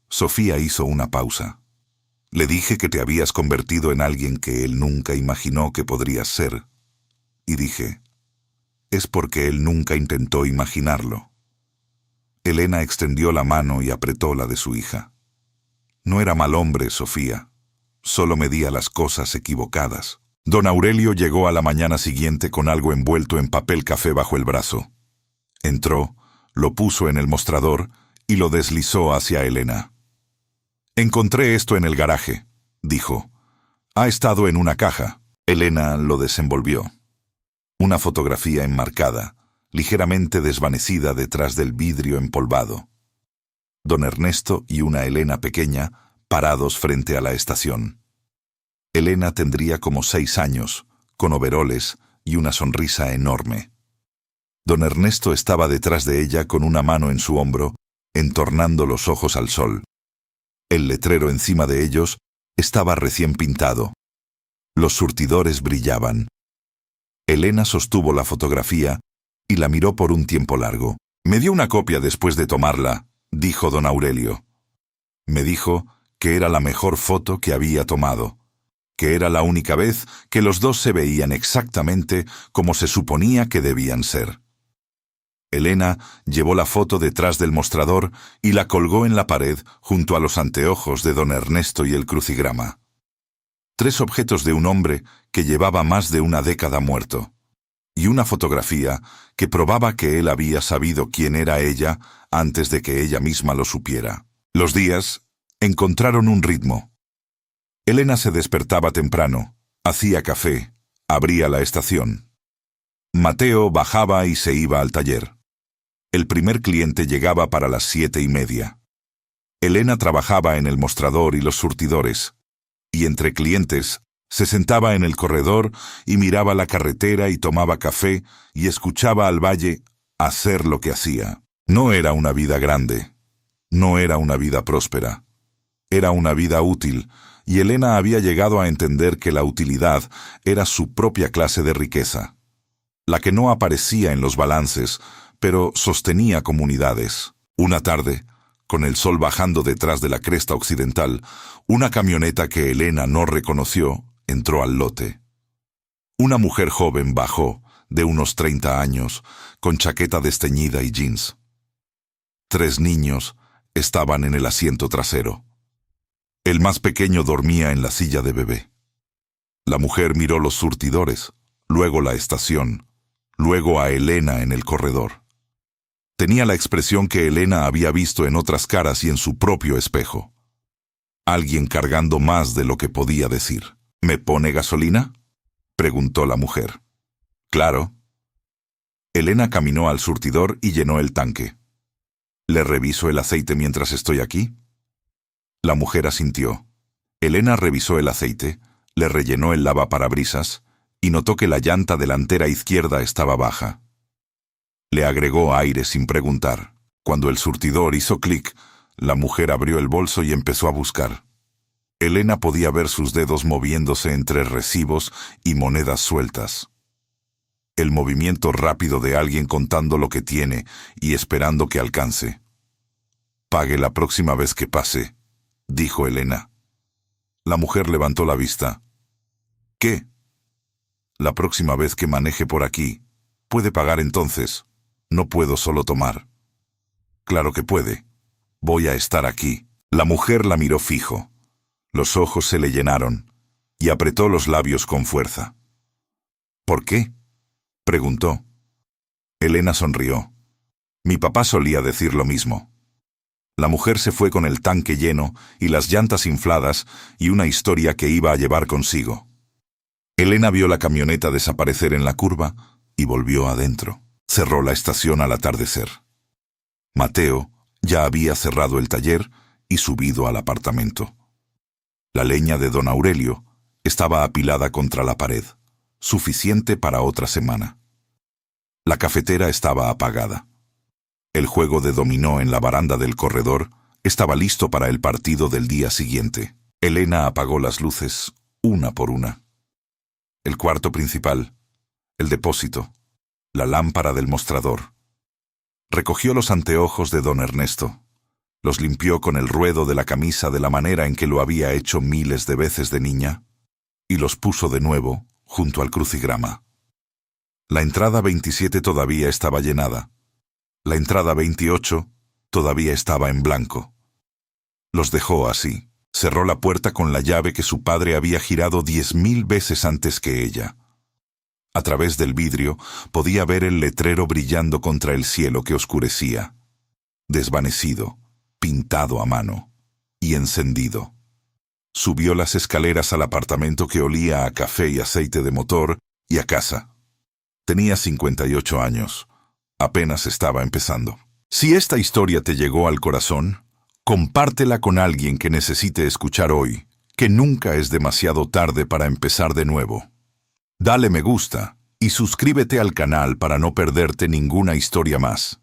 Sofía hizo una pausa. «Le dije que te habías convertido en alguien que él nunca imaginó que podrías ser. Y dije, es porque él nunca intentó imaginarlo». Elena extendió la mano y apretó la de su hija. «No era mal hombre, Sofía. Solo medía las cosas equivocadas». Don Aurelio llegó a la mañana siguiente con algo envuelto en papel café bajo el brazo. Entró, lo puso en el mostrador y lo deslizó hacia Elena. «Encontré esto en el garaje», dijo. «Ha estado en una caja». Elena lo desenvolvió. Una fotografía enmarcada, ligeramente desvanecida detrás del vidrio empolvado. Don Ernesto y una Elena pequeña, parados frente a la estación. Elena tendría como 6 años, con overoles y una sonrisa enorme. Don Ernesto estaba detrás de ella con una mano en su hombro, entornando los ojos al sol. El letrero encima de ellos estaba recién pintado. Los surtidores brillaban. Elena sostuvo la fotografía y la miró por un tiempo largo. «Me dio una copia después de tomarla», dijo don Aurelio. «Me dijo que era la mejor foto que había tomado, que era la única vez que los dos se veían exactamente como se suponía que debían ser». Elena llevó la foto detrás del mostrador y la colgó en la pared junto a los anteojos de don Ernesto y el crucigrama. 3 objetos de un hombre que llevaba más de una década muerto, y una fotografía que probaba que él había sabido quién era ella antes de que ella misma lo supiera. Los días encontraron un ritmo. Elena se despertaba temprano, hacía café, abría la estación. Mateo bajaba y se iba al taller. El primer cliente llegaba para las 7:30. Elena trabajaba en el mostrador y los surtidores, y entre clientes se sentaba en el corredor y miraba la carretera y tomaba café y escuchaba al valle hacer lo que hacía. No era una vida grande, no era una vida próspera, era una vida útil, y Elena había llegado a entender que la utilidad era su propia clase de riqueza, la que no aparecía en los balances, pero sostenía comunidades. Una tarde, con el sol bajando detrás de la cresta occidental, una camioneta que Elena no reconoció entró al lote. Una mujer joven bajó, de unos 30 años, con chaqueta desteñida y jeans. 3 niños estaban en el asiento trasero. El más pequeño dormía en la silla de bebé. La mujer miró los surtidores, luego la estación, luego a Elena en el corredor. Tenía la expresión que Elena había visto en otras caras y en su propio espejo. Alguien cargando más de lo que podía decir. ¿Me pone gasolina?, preguntó la mujer. Claro. Elena caminó al surtidor y llenó el tanque. ¿Le reviso el aceite mientras estoy aquí? La mujer asintió. Elena revisó el aceite, le rellenó el lavaparabrisas y notó que la llanta delantera izquierda estaba baja. Le agregó aire sin preguntar. Cuando el surtidor hizo clic, la mujer abrió el bolso y empezó a buscar. Elena podía ver sus dedos moviéndose entre recibos y monedas sueltas. El movimiento rápido de alguien contando lo que tiene y esperando que alcance. «Pague la próxima vez que pase», dijo Elena. La mujer levantó la vista. «¿Qué?» «La próxima vez que maneje por aquí. Puede pagar entonces. No puedo solo tomar». «Claro que puede. Voy a estar aquí». La mujer la miró fijo. Los ojos se le llenaron y apretó los labios con fuerza. «¿Por qué?», preguntó. Elena sonrió. «Mi papá solía decir lo mismo». La mujer se fue con el tanque lleno y las llantas infladas y una historia que iba a llevar consigo. Elena vio la camioneta desaparecer en la curva y volvió adentro. Cerró la estación al atardecer. Mateo ya había cerrado el taller y subido al apartamento. La leña de don Aurelio estaba apilada contra la pared, suficiente para otra semana. La cafetera estaba apagada. El juego de dominó en la baranda del corredor estaba listo para el partido del día siguiente. Elena apagó las luces, una por una. El cuarto principal, el depósito, la lámpara del mostrador. Recogió los anteojos de don Ernesto. Los limpió con el ruedo de la camisa de la manera en que lo había hecho miles de veces de niña, y los puso de nuevo junto al crucigrama. La entrada 27 todavía estaba llenada. La entrada 28 todavía estaba en blanco. Los dejó así. Cerró la puerta con la llave que su padre había girado 10.000 veces antes que ella. A través del vidrio podía ver el letrero brillando contra el cielo que oscurecía. Desvanecido, pintado a mano y encendido. Subió las escaleras al apartamento que olía a café y aceite de motor y a casa. Tenía 58 años. Apenas estaba empezando. Si esta historia te llegó al corazón, compártela con alguien que necesite escuchar hoy, que nunca es demasiado tarde para empezar de nuevo. Dale me gusta y suscríbete al canal para no perderte ninguna historia más.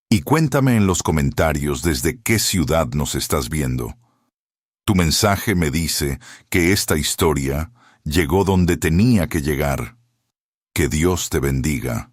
Y cuéntame en los comentarios desde qué ciudad nos estás viendo. Tu mensaje me dice que esta historia llegó donde tenía que llegar. Que Dios te bendiga.